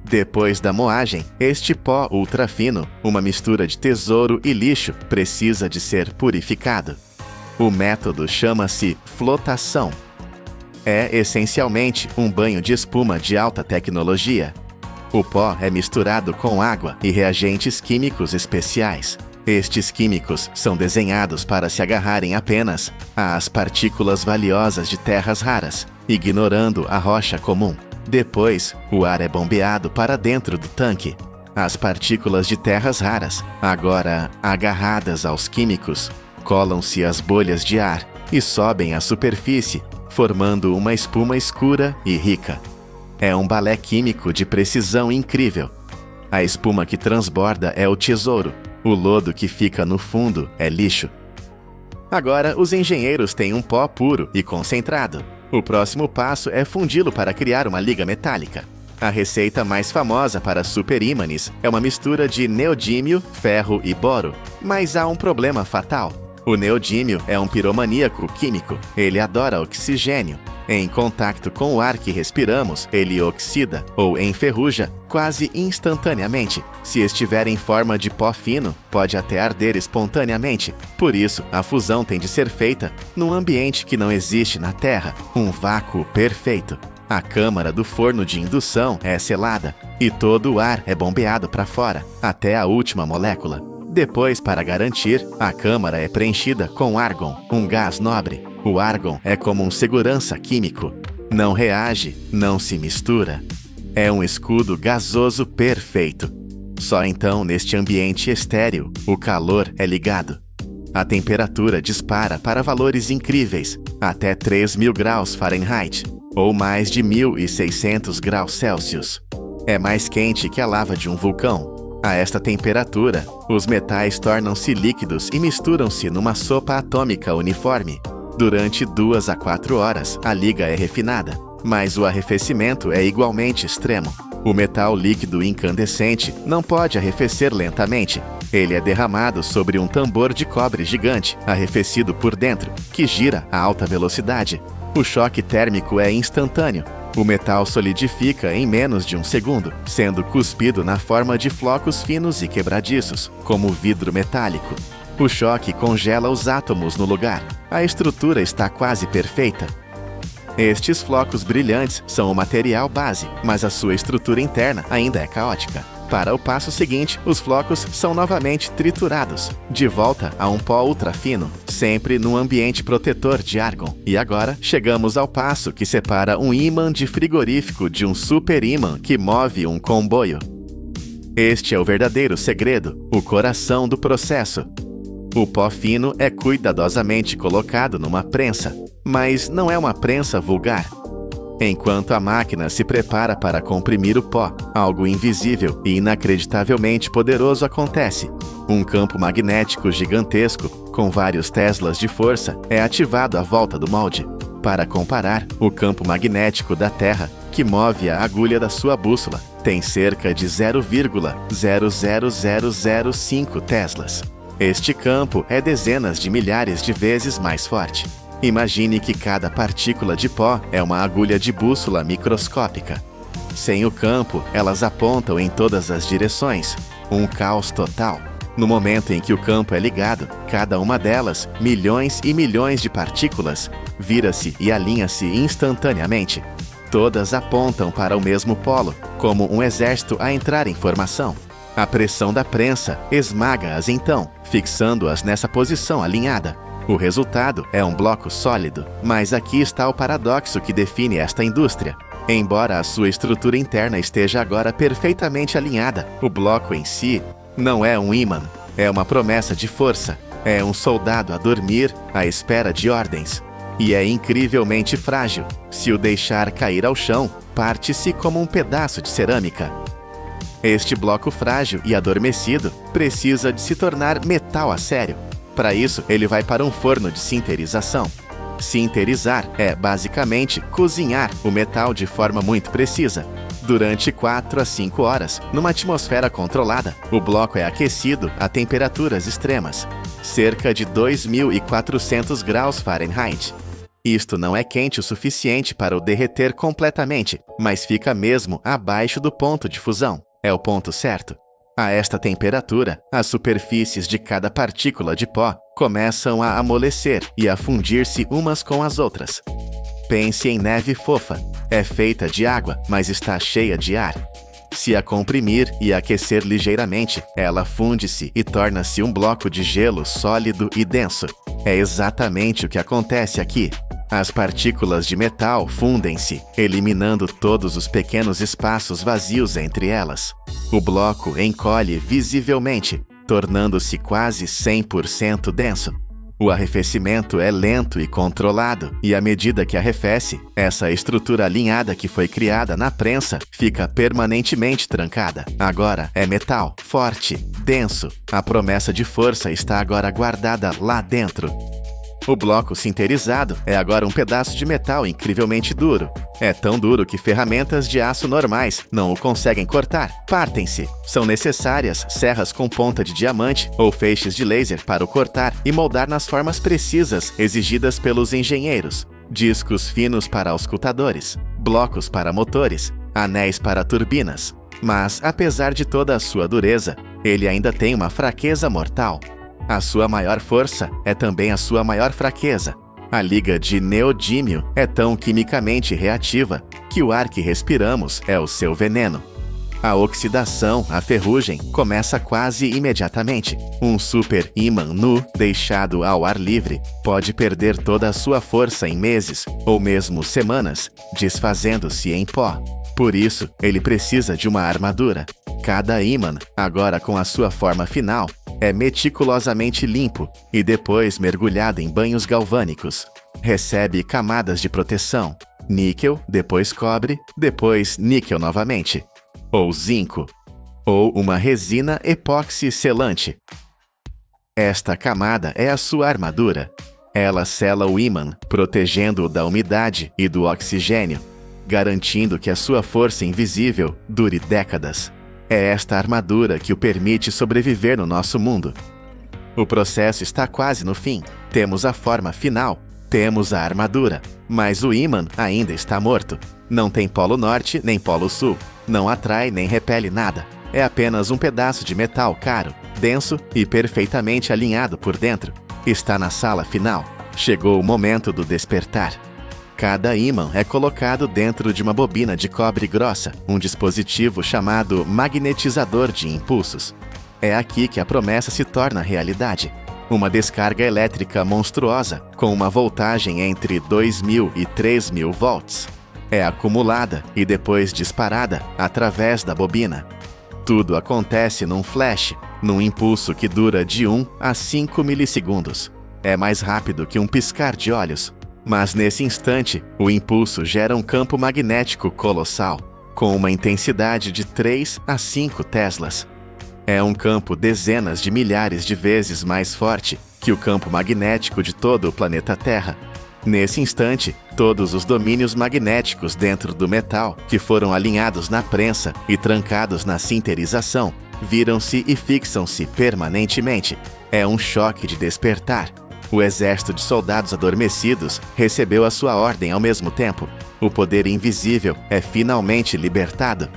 Depois da moagem, este pó ultrafino, uma mistura de tesouro e lixo, precisa de ser purificado. O método chama-se flotação. É essencialmente um banho de espuma de alta tecnologia. O pó é misturado com água e reagentes químicos especiais. Estes químicos são desenhados para se agarrarem apenas às partículas valiosas de terras raras, ignorando a rocha comum. Depois, o ar é bombeado para dentro do tanque. As partículas de terras raras, agora agarradas aos químicos, colam-se às bolhas de ar e sobem à superfície, formando uma espuma escura e rica. É um balé químico de precisão incrível. A espuma que transborda é o tesouro. O lodo que fica no fundo é lixo. Agora, os engenheiros têm um pó puro e concentrado. O próximo passo é fundi-lo para criar uma liga metálica. A receita mais famosa para superímãs é uma mistura de neodímio, ferro e boro. Mas há um problema fatal. O neodímio é um piromaníaco químico. Ele adora oxigênio. Em contato com o ar que respiramos, ele oxida ou enferruja quase instantaneamente. Se estiver em forma de pó fino, pode até arder espontaneamente. Por isso, a fusão tem de ser feita num ambiente que não existe na Terra, um vácuo perfeito. A câmara do forno de indução é selada e todo o ar é bombeado para fora, até a última molécula. Depois, para garantir, a câmara é preenchida com argon, um gás nobre. O argon é como um segurança químico. Não reage, não se mistura. É um escudo gasoso perfeito. Só então, neste ambiente estéril, o calor é ligado. A temperatura dispara para valores incríveis, até 3.000 graus Fahrenheit, ou mais de 1.600 graus Celsius. É mais quente que a lava de um vulcão. A esta temperatura, os metais tornam-se líquidos e misturam-se numa sopa atômica uniforme. Durante 2 a 4 horas, a liga é refinada, mas o arrefecimento é igualmente extremo. O metal líquido incandescente não pode arrefecer lentamente. Ele é derramado sobre um tambor de cobre gigante, arrefecido por dentro, que gira a alta velocidade. O choque térmico é instantâneo. O metal solidifica em menos de um segundo, sendo cuspido na forma de flocos finos e quebradiços, como vidro metálico. O choque congela os átomos no lugar. A estrutura está quase perfeita. Estes flocos brilhantes são o material base, mas a sua estrutura interna ainda é caótica. Para o passo seguinte, os flocos são novamente triturados, de volta a um pó ultrafino, sempre num ambiente protetor de argon. E agora, chegamos ao passo que separa um ímã de frigorífico de um superímã que move um comboio. Este é o verdadeiro segredo, o coração do processo. O pó fino é cuidadosamente colocado numa prensa, mas não é uma prensa vulgar. Enquanto a máquina se prepara para comprimir o pó, algo invisível e inacreditavelmente poderoso acontece. Um campo magnético gigantesco, com vários teslas de força, é ativado à volta do molde. Para comparar, o campo magnético da Terra, que move a agulha da sua bússola, tem cerca de 0,00005 teslas. Este campo é dezenas de milhares de vezes mais forte. Imagine que cada partícula de pó é uma agulha de bússola microscópica. Sem o campo, elas apontam em todas as direções. Um caos total. No momento em que o campo é ligado, cada uma delas, milhões e milhões de partículas, vira-se e alinha-se instantaneamente. Todas apontam para o mesmo polo, como um exército a entrar em formação. A pressão da prensa esmaga-as então, fixando-as nessa posição alinhada. O resultado é um bloco sólido, mas aqui está o paradoxo que define esta indústria. Embora a sua estrutura interna esteja agora perfeitamente alinhada, o bloco em si não é um ímã, é uma promessa de força, é um soldado a dormir à espera de ordens. E é incrivelmente frágil. Se o deixar cair ao chão, parte-se como um pedaço de cerâmica. Este bloco frágil e adormecido precisa de se tornar metal a sério. Para isso, ele vai para um forno de sinterização. Sinterizar é, basicamente, cozinhar o metal de forma muito precisa. Durante 4 a 5 horas, numa atmosfera controlada, o bloco é aquecido a temperaturas extremas, cerca de 2.400 graus Fahrenheit. Isto não é quente o suficiente para o derreter completamente, mas fica mesmo abaixo do ponto de fusão. É o ponto certo. A esta temperatura, as superfícies de cada partícula de pó começam a amolecer e a fundir-se umas com as outras. Pense em neve fofa. É feita de água, mas está cheia de ar. Se a comprimir e aquecer ligeiramente, ela funde-se e torna-se um bloco de gelo sólido e denso. É exatamente o que acontece aqui. As partículas de metal fundem-se, eliminando todos os pequenos espaços vazios entre elas. O bloco encolhe visivelmente, tornando-se quase 100% denso. O arrefecimento é lento e controlado, e à medida que arrefece, essa estrutura alinhada que foi criada na prensa fica permanentemente trancada. Agora é metal, forte, denso. A promessa de força está agora guardada lá dentro. O bloco sinterizado é agora um pedaço de metal incrivelmente duro. É tão duro que ferramentas de aço normais não o conseguem cortar. Partem-se. São necessárias serras com ponta de diamante ou feixes de laser para o cortar e moldar nas formas precisas exigidas pelos engenheiros. Discos finos para auscultadores, blocos para motores, anéis para turbinas. Mas, apesar de toda a sua dureza, ele ainda tem uma fraqueza mortal. A sua maior força é também a sua maior fraqueza. A liga de neodímio é tão quimicamente reativa que o ar que respiramos é o seu veneno. A oxidação, a ferrugem, começa quase imediatamente. Um super ímã nu, deixado ao ar livre, pode perder toda a sua força em meses, ou mesmo semanas, desfazendo-se em pó. Por isso, ele precisa de uma armadura. Cada ímã, agora com a sua forma final, é meticulosamente limpo e depois mergulhado em banhos galvânicos. Recebe camadas de proteção, níquel, depois cobre, depois níquel novamente, ou zinco, ou uma resina epóxi selante. Esta camada é a sua armadura. Ela sela o ímã, protegendo-o da umidade e do oxigênio, garantindo que a sua força invisível dure décadas. É esta armadura que o permite sobreviver no nosso mundo. O processo está quase no fim. Temos a forma final, temos a armadura, mas o ímã ainda está morto. Não tem polo norte nem polo sul, não atrai nem repele nada. É apenas um pedaço de metal caro, denso e perfeitamente alinhado por dentro. Está na sala final. Chegou o momento do despertar. Cada ímã é colocado dentro de uma bobina de cobre grossa, um dispositivo chamado magnetizador de impulsos. É aqui que a promessa se torna realidade. Uma descarga elétrica monstruosa, com uma voltagem entre 2.000 e 3.000 volts. É acumulada e depois disparada através da bobina. Tudo acontece num flash, num impulso que dura de 1 a 5 milissegundos. É mais rápido que um piscar de olhos. Mas nesse instante, o impulso gera um campo magnético colossal, com uma intensidade de 3 a 5 teslas. É um campo dezenas de milhares de vezes mais forte que o campo magnético de todo o planeta Terra. Nesse instante, todos os domínios magnéticos dentro do metal, que foram alinhados na prensa e trancados na sinterização, viram-se e fixam-se permanentemente. É um choque de despertar. O exército de soldados adormecidos recebeu a sua ordem ao mesmo tempo. O poder invisível é finalmente libertado.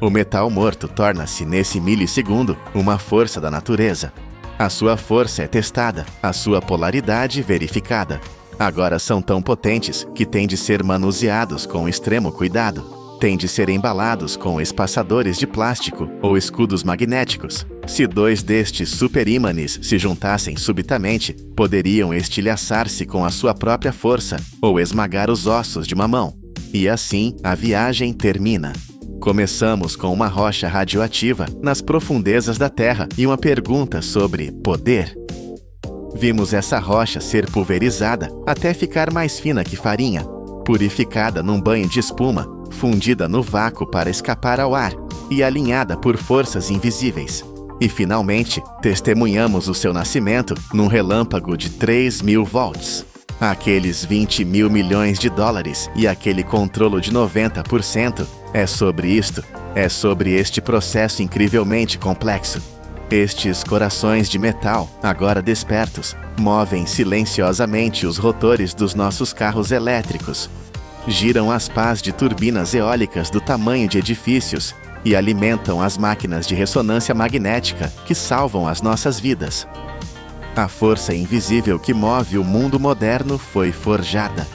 O metal morto torna-se, nesse milissegundo, uma força da natureza. A sua força é testada, a sua polaridade verificada. Agora são tão potentes que têm de ser manuseados com extremo cuidado. Têm de ser embalados com espaçadores de plástico ou escudos magnéticos. Se dois destes superímãs se juntassem subitamente, poderiam estilhaçar-se com a sua própria força ou esmagar os ossos de uma mão. E assim a viagem termina. Começamos com uma rocha radioativa nas profundezas da Terra e uma pergunta sobre poder. Vimos essa rocha ser pulverizada até ficar mais fina que farinha, purificada num banho de espuma, fundida no vácuo para escapar ao ar e alinhada por forças invisíveis. E finalmente, testemunhamos o seu nascimento num relâmpago de 3.000 volts. Aqueles 20 mil milhões de dólares e aquele controlo de 90%, é sobre isto, é sobre este processo incrivelmente complexo. Estes corações de metal, agora despertos, movem silenciosamente os rotores dos nossos carros elétricos. Giram as pás de turbinas eólicas do tamanho de edifícios e alimentam as máquinas de ressonância magnética que salvam as nossas vidas. A força invisível que move o mundo moderno foi forjada.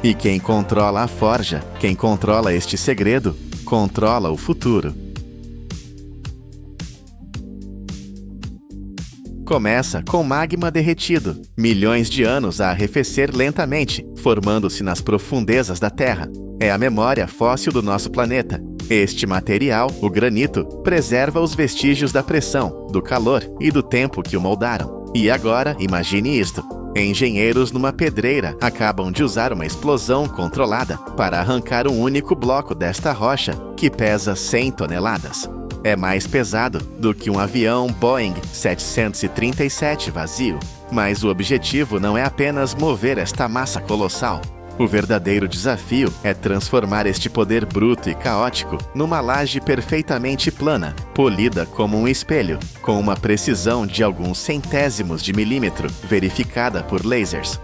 E quem controla a forja, quem controla este segredo, controla o futuro. Começa com magma derretido, milhões de anos a arrefecer lentamente, formando-se nas profundezas da Terra. É a memória fóssil do nosso planeta. Este material, o granito, preserva os vestígios da pressão, do calor e do tempo que o moldaram. E agora, imagine isto. Engenheiros numa pedreira acabam de usar uma explosão controlada para arrancar um único bloco desta rocha que pesa 100 toneladas. É mais pesado do que um avião Boeing 737 vazio, mas o objetivo não é apenas mover esta massa colossal. O verdadeiro desafio é transformar este poder bruto e caótico numa laje perfeitamente plana, polida como um espelho, com uma precisão de alguns centésimos de milímetro, verificada por lasers.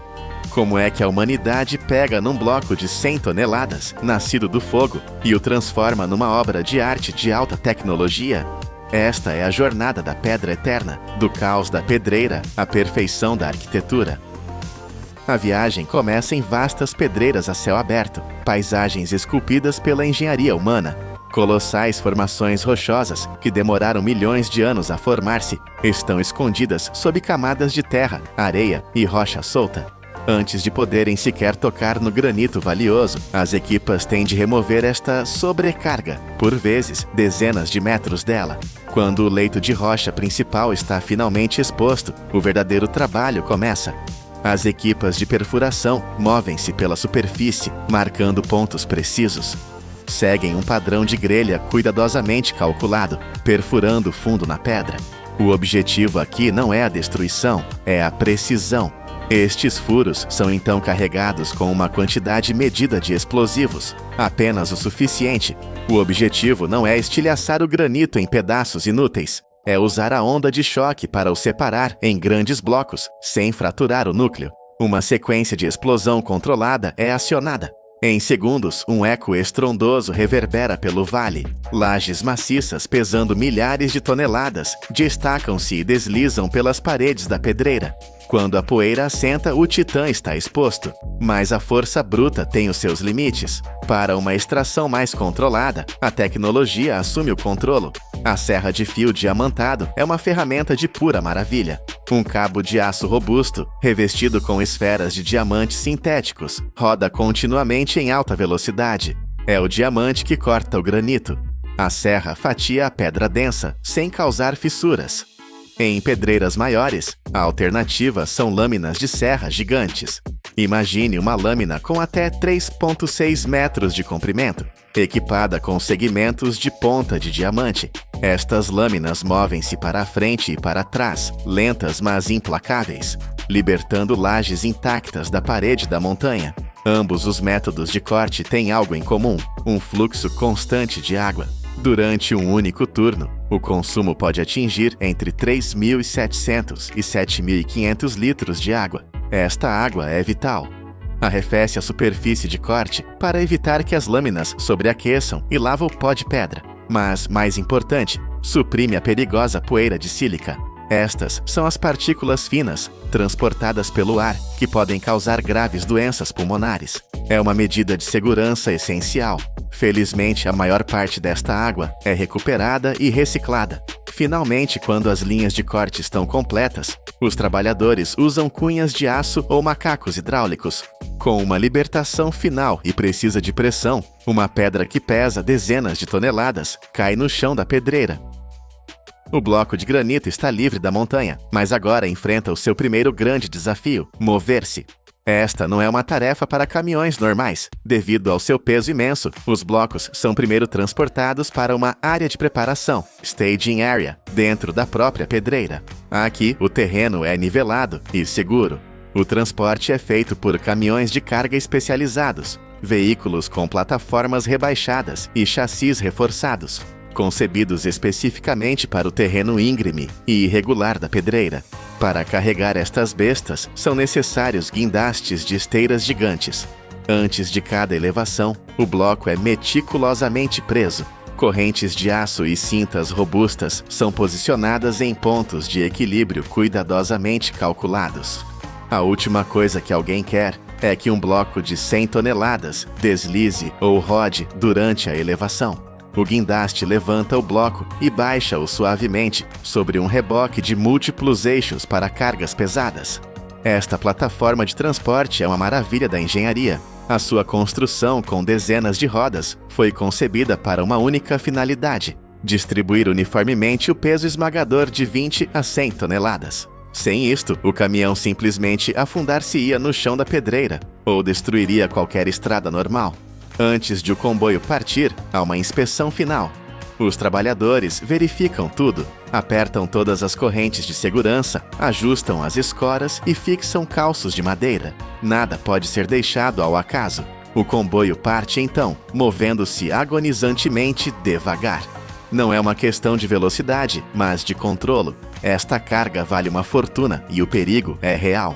Como é que a humanidade pega num bloco de 100 toneladas, nascido do fogo, e o transforma numa obra de arte de alta tecnologia? Esta é a jornada da pedra eterna, do caos da pedreira à perfeição da arquitetura. A viagem começa em vastas pedreiras a céu aberto, paisagens esculpidas pela engenharia humana. Colossais formações rochosas, que demoraram milhões de anos a formar-se, estão escondidas sob camadas de terra, areia e rocha solta. Antes de poderem sequer tocar no granito valioso, as equipas têm de remover esta sobrecarga, por vezes dezenas de metros dela. Quando o leito de rocha principal está finalmente exposto, o verdadeiro trabalho começa. As equipas de perfuração movem-se pela superfície, marcando pontos precisos. Seguem um padrão de grelha cuidadosamente calculado, perfurando fundo na pedra. O objetivo aqui não é a destruição, é a precisão. Estes furos são então carregados com uma quantidade medida de explosivos, apenas o suficiente. O objetivo não é estilhaçar o granito em pedaços inúteis. É usar a onda de choque para o separar em grandes blocos, sem fraturar o núcleo. Uma sequência de explosão controlada é acionada. Em segundos, um eco estrondoso reverbera pelo vale. Lajes maciças pesando milhares de toneladas destacam-se e deslizam pelas paredes da pedreira. Quando a poeira assenta, o titã está exposto. Mas a força bruta tem os seus limites. Para uma extração mais controlada, a tecnologia assume o controlo. A serra de fio diamantado é uma ferramenta de pura maravilha. Um cabo de aço robusto, revestido com esferas de diamantes sintéticos, roda continuamente em alta velocidade. É o diamante que corta o granito. A serra fatia a pedra densa, sem causar fissuras. Em pedreiras maiores, a alternativa são lâminas de serra gigantes. Imagine uma lâmina com até 3,6 metros de comprimento, equipada com segmentos de ponta de diamante. Estas lâminas movem-se para a frente e para trás, lentas mas implacáveis, libertando lajes intactas da parede da montanha. Ambos os métodos de corte têm algo em comum: um fluxo constante de água. Durante um único turno, o consumo pode atingir entre 3.700 e 7.500 litros de água. Esta água é vital. Arrefece a superfície de corte para evitar que as lâminas sobreaqueçam e lava o pó de pedra. Mas, mais importante, suprime a perigosa poeira de sílica. Estas são as partículas finas, transportadas pelo ar, que podem causar graves doenças pulmonares. É uma medida de segurança essencial. Felizmente, a maior parte desta água é recuperada e reciclada. Finalmente, quando as linhas de corte estão completas, os trabalhadores usam cunhas de aço ou macacos hidráulicos. Com uma libertação final e precisa de pressão, uma pedra que pesa dezenas de toneladas cai no chão da pedreira. O bloco de granito está livre da montanha, mas agora enfrenta o seu primeiro grande desafio: mover-se. Esta não é uma tarefa para caminhões normais. Devido ao seu peso imenso, os blocos são primeiro transportados para uma área de preparação, staging area, dentro da própria pedreira. Aqui, o terreno é nivelado e seguro. O transporte é feito por caminhões de carga especializados, veículos com plataformas rebaixadas e chassis reforçados, concebidos especificamente para o terreno íngreme e irregular da pedreira. Para carregar estas bestas, são necessários guindastes de esteiras gigantes. Antes de cada elevação, o bloco é meticulosamente preso. Correntes de aço e cintas robustas são posicionadas em pontos de equilíbrio cuidadosamente calculados. A última coisa que alguém quer é que um bloco de 100 toneladas deslize ou rode durante a elevação. O guindaste levanta o bloco e baixa-o suavemente sobre um reboque de múltiplos eixos para cargas pesadas. Esta plataforma de transporte é uma maravilha da engenharia. A sua construção, com dezenas de rodas, foi concebida para uma única finalidade: distribuir uniformemente o peso esmagador de 20 a 100 toneladas. Sem isto, o caminhão simplesmente afundar-se-ia no chão da pedreira ou destruiria qualquer estrada normal. Antes de o comboio partir, há uma inspeção final. Os trabalhadores verificam tudo, apertam todas as correntes de segurança, ajustam as escoras e fixam calços de madeira. Nada pode ser deixado ao acaso. O comboio parte então, movendo-se agonizantemente devagar. Não é uma questão de velocidade, mas de controlo. Esta carga vale uma fortuna e o perigo é real.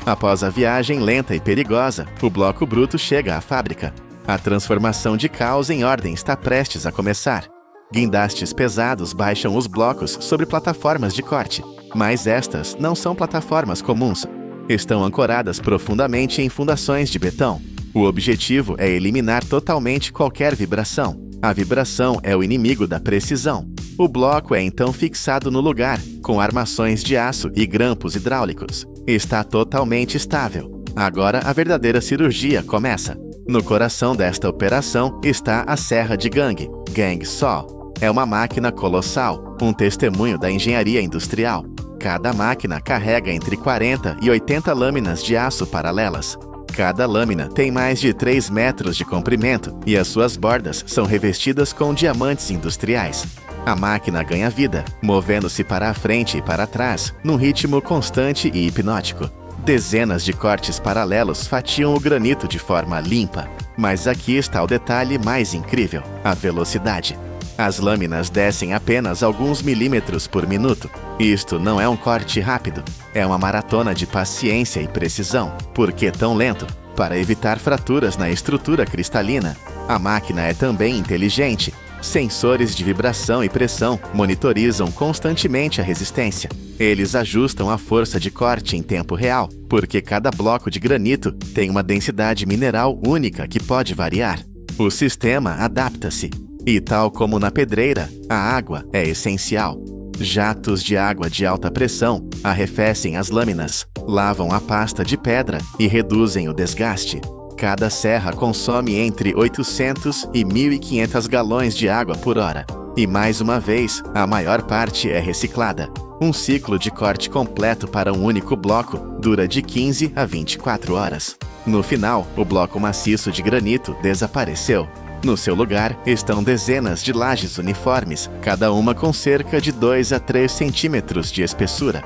Após a viagem lenta e perigosa, o bloco bruto chega à fábrica. A transformação de caos em ordem está prestes a começar. Guindastes pesados baixam os blocos sobre plataformas de corte, mas estas não são plataformas comuns. Estão ancoradas profundamente em fundações de betão. O objetivo é eliminar totalmente qualquer vibração. A vibração é o inimigo da precisão. O bloco é então fixado no lugar, com armações de aço e grampos hidráulicos. Está totalmente estável. Agora a verdadeira cirurgia começa. No coração desta operação está a serra de gangue, Gang Saw. É uma máquina colossal, um testemunho da engenharia industrial. Cada máquina carrega entre 40 e 80 lâminas de aço paralelas. Cada lâmina tem mais de 3 metros de comprimento e as suas bordas são revestidas com diamantes industriais. A máquina ganha vida, movendo-se para a frente e para trás, num ritmo constante e hipnótico. Dezenas de cortes paralelos fatiam o granito de forma limpa. Mas aqui está o detalhe mais incrível: a velocidade. As lâminas descem apenas alguns milímetros por minuto. Isto não é um corte rápido, é uma maratona de paciência e precisão. Por que tão lento? Para evitar fraturas na estrutura cristalina. A máquina é também inteligente. Sensores de vibração e pressão monitorizam constantemente a resistência. Eles ajustam a força de corte em tempo real, porque cada bloco de granito tem uma densidade mineral única que pode variar. O sistema adapta-se. E tal como na pedreira, a água é essencial. Jatos de água de alta pressão arrefecem as lâminas, lavam a pasta de pedra e reduzem o desgaste. Cada serra consome entre 800 e 1.500 galões de água por hora. E mais uma vez, a maior parte é reciclada. Um ciclo de corte completo para um único bloco dura de 15 a 24 horas. No final, o bloco maciço de granito desapareceu. No seu lugar estão dezenas de lajes uniformes, cada uma com cerca de 2 a 3 centímetros de espessura.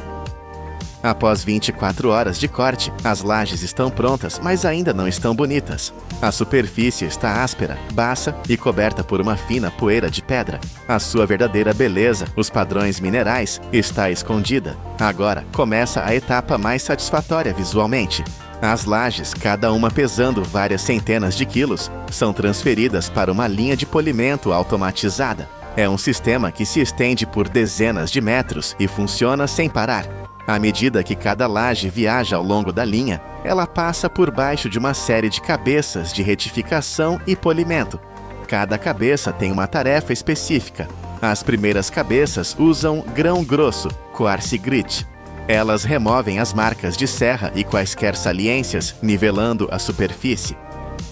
Após 24 horas de corte, as lajes estão prontas, mas ainda não estão bonitas. A superfície está áspera, baixa e coberta por uma fina poeira de pedra. A sua verdadeira beleza, os padrões minerais, está escondida. Agora começa a etapa mais satisfatória visualmente. As lajes, cada uma pesando várias centenas de quilos, são transferidas para uma linha de polimento automatizada. É um sistema que se estende por dezenas de metros e funciona sem parar. À medida que cada laje viaja ao longo da linha, ela passa por baixo de uma série de cabeças de retificação e polimento. Cada cabeça tem uma tarefa específica. As primeiras cabeças usam grão grosso, quartz grit. Elas removem as marcas de serra e quaisquer saliências, nivelando a superfície.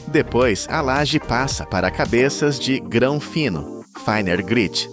Depois, a laje passa para cabeças de grão fino, finer grit,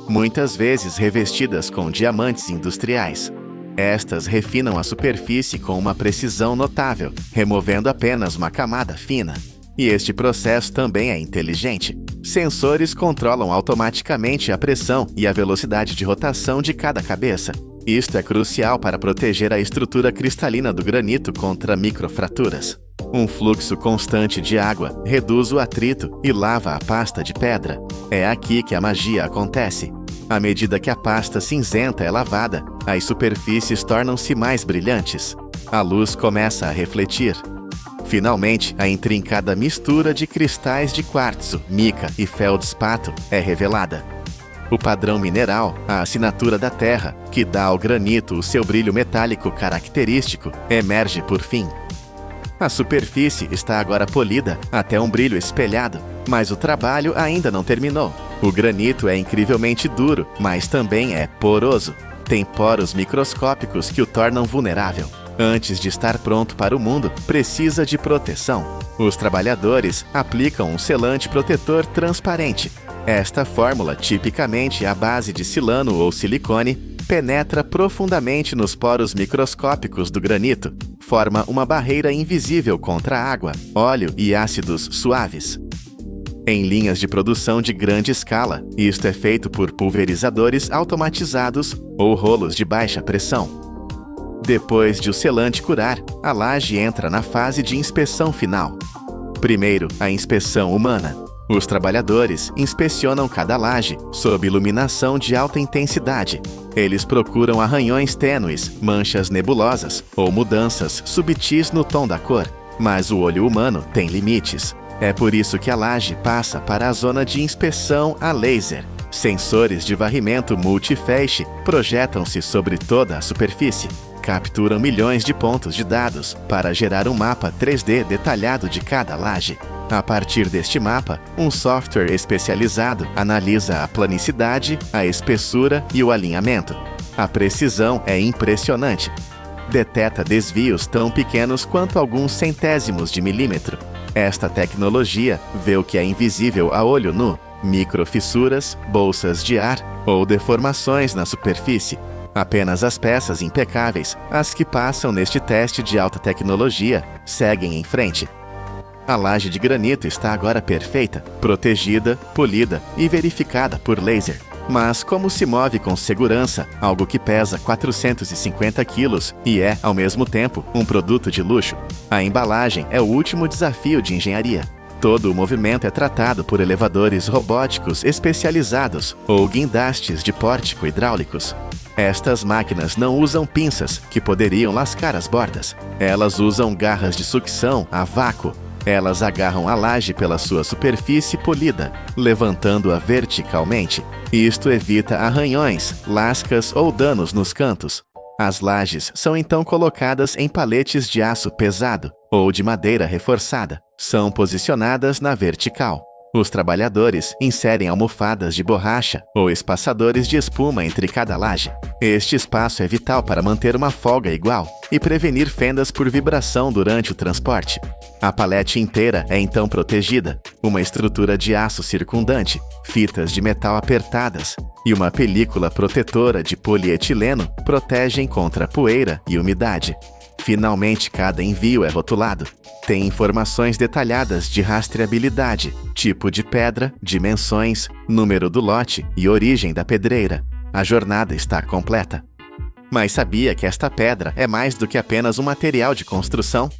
muitas vezes revestidas com diamantes industriais. Estas refinam a superfície com uma precisão notável, removendo apenas uma camada fina. E este processo também é inteligente. Sensores controlam automaticamente a pressão e a velocidade de rotação de cada cabeça. Isto é crucial para proteger a estrutura cristalina do granito contra microfraturas. Um fluxo constante de água reduz o atrito e lava a pasta de pedra. É aqui que a magia acontece. À medida que a pasta cinzenta é lavada, as superfícies tornam-se mais brilhantes. A luz começa a refletir. Finalmente, a intrincada mistura de cristais de quartzo, mica e feldspato é revelada. O padrão mineral, a assinatura da terra, que dá ao granito o seu brilho metálico característico, emerge por fim. A superfície está agora polida até um brilho espelhado, mas o trabalho ainda não terminou. O granito é incrivelmente duro, mas também é poroso. Tem poros microscópicos que o tornam vulnerável. Antes de estar pronto para o mundo, precisa de proteção. Os trabalhadores aplicam um selante protetor transparente. Esta fórmula, tipicamente à base de silano ou silicone, penetra profundamente nos poros microscópicos do granito, forma uma barreira invisível contra água, óleo e ácidos suaves. Em linhas de produção de grande escala, isto é feito por pulverizadores automatizados ou rolos de baixa pressão. Depois de o selante curar, a laje entra na fase de inspeção final. Primeiro, a inspeção humana. Os trabalhadores inspecionam cada laje sob iluminação de alta intensidade. Eles procuram arranhões tênues, manchas nebulosas ou mudanças subtis no tom da cor. Mas o olho humano tem limites. É por isso que a laje passa para a zona de inspeção a laser. Sensores de varrimento multifeixe projetam-se sobre toda a superfície. Capturam milhões de pontos de dados para gerar um mapa 3D detalhado de cada laje. A partir deste mapa, um software especializado analisa a planicidade, a espessura e o alinhamento. A precisão é impressionante. Deteta desvios tão pequenos quanto alguns centésimos de milímetro. Esta tecnologia vê o que é invisível a olho nu: microfissuras, bolsas de ar ou deformações na superfície. Apenas as peças impecáveis, as que passam neste teste de alta tecnologia, seguem em frente. A laje de granito está agora perfeita, protegida, polida e verificada por laser. Mas como se move com segurança algo que pesa 450 quilos e é, ao mesmo tempo, um produto de luxo? A embalagem é o último desafio de engenharia. Todo o movimento é tratado por elevadores robóticos especializados ou guindastes de pórtico hidráulicos. Estas máquinas não usam pinças, que poderiam lascar as bordas. Elas usam garras de sucção a vácuo. Elas agarram a laje pela sua superfície polida, levantando-a verticalmente. Isto evita arranhões, lascas ou danos nos cantos. As lajes são então colocadas em paletes de aço pesado ou de madeira reforçada. São posicionadas na vertical. Os trabalhadores inserem almofadas de borracha ou espaçadores de espuma entre cada laje. Este espaço é vital para manter uma folga igual e prevenir fendas por vibração durante o transporte. A palete inteira é então protegida. Uma estrutura de aço circundante, fitas de metal apertadas e uma película protetora de polietileno protegem contra poeira e umidade. Finalmente, cada envio é rotulado. Tem informações detalhadas de rastreabilidade, tipo de pedra, dimensões, número do lote e origem da pedreira. A jornada está completa. Mas sabia que esta pedra é mais do que apenas um material de construção?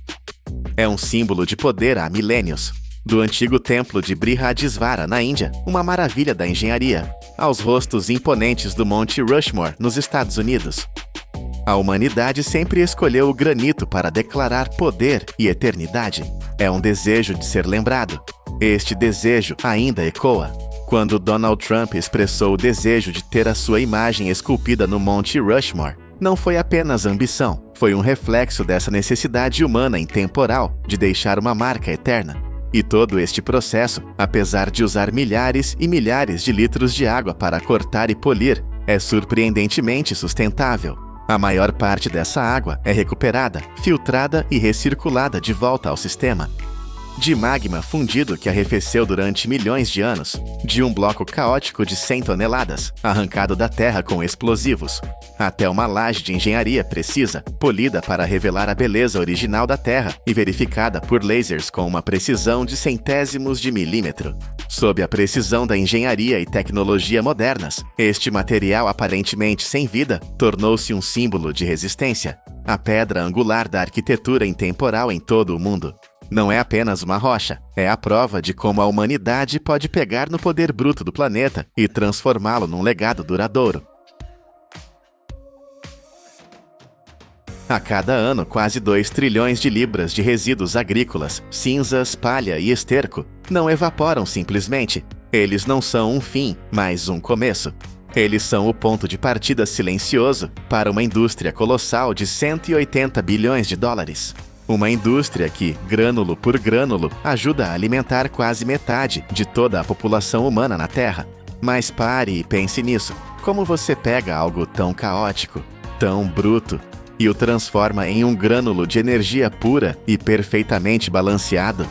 É um símbolo de poder há milênios. Do antigo templo de Brihadisvara, na Índia, uma maravilha da engenharia, aos rostos imponentes do Monte Rushmore, nos Estados Unidos. A humanidade sempre escolheu o granito para declarar poder e eternidade. É um desejo de ser lembrado. Este desejo ainda ecoa. Quando Donald Trump expressou o desejo de ter a sua imagem esculpida no Monte Rushmore, não foi apenas ambição, foi um reflexo dessa necessidade humana intemporal de deixar uma marca eterna. E todo este processo, apesar de usar milhares e milhares de litros de água para cortar e polir, é surpreendentemente sustentável. A maior parte dessa água é recuperada, filtrada e recirculada de volta ao sistema. De magma fundido que arrefeceu durante milhões de anos, de um bloco caótico de 100 toneladas, arrancado da terra com explosivos, até uma laje de engenharia precisa, polida para revelar a beleza original da terra e verificada por lasers com uma precisão de centésimos de milímetro. Sob a precisão da engenharia e tecnologia modernas, este material aparentemente sem vida tornou-se um símbolo de resistência, a pedra angular da arquitetura intemporal em todo o mundo. Não é apenas uma rocha, é a prova de como a humanidade pode pegar no poder bruto do planeta e transformá-lo num legado duradouro. A cada ano, quase 2 trilhões de libras de resíduos agrícolas, cinzas, palha e esterco não evaporam simplesmente. Eles não são um fim, mas um começo. Eles são o ponto de partida silencioso para uma indústria colossal de 180 bilhões de dólares. Uma indústria que, grânulo por grânulo, ajuda a alimentar quase metade de toda a população humana na Terra. Mas pare e pense nisso. Como você pega algo tão caótico, tão bruto, e o transforma em um grânulo de energia pura e perfeitamente balanceado?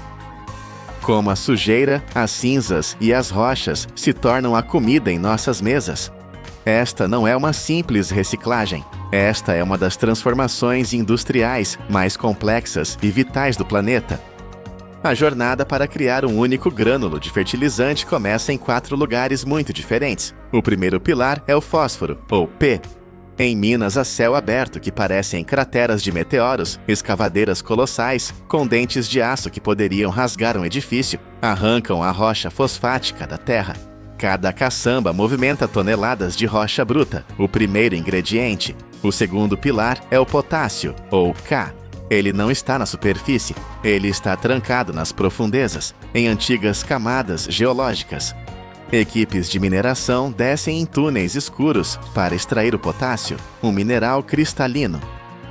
Como a sujeira, as cinzas e as rochas se tornam a comida em nossas mesas? Esta não é uma simples reciclagem. Esta é uma das transformações industriais mais complexas e vitais do planeta. A jornada para criar um único grânulo de fertilizante começa em 4 lugares muito diferentes. O primeiro pilar é o fósforo, ou P. Em minas a céu aberto que parecem crateras de meteoros, escavadeiras colossais, com dentes de aço que poderiam rasgar um edifício, arrancam a rocha fosfática da terra. Cada caçamba movimenta toneladas de rocha bruta, o primeiro ingrediente. O segundo pilar é o potássio, ou K. Ele não está na superfície, ele está trancado nas profundezas, em antigas camadas geológicas. Equipes de mineração descem em túneis escuros para extrair o potássio, um mineral cristalino.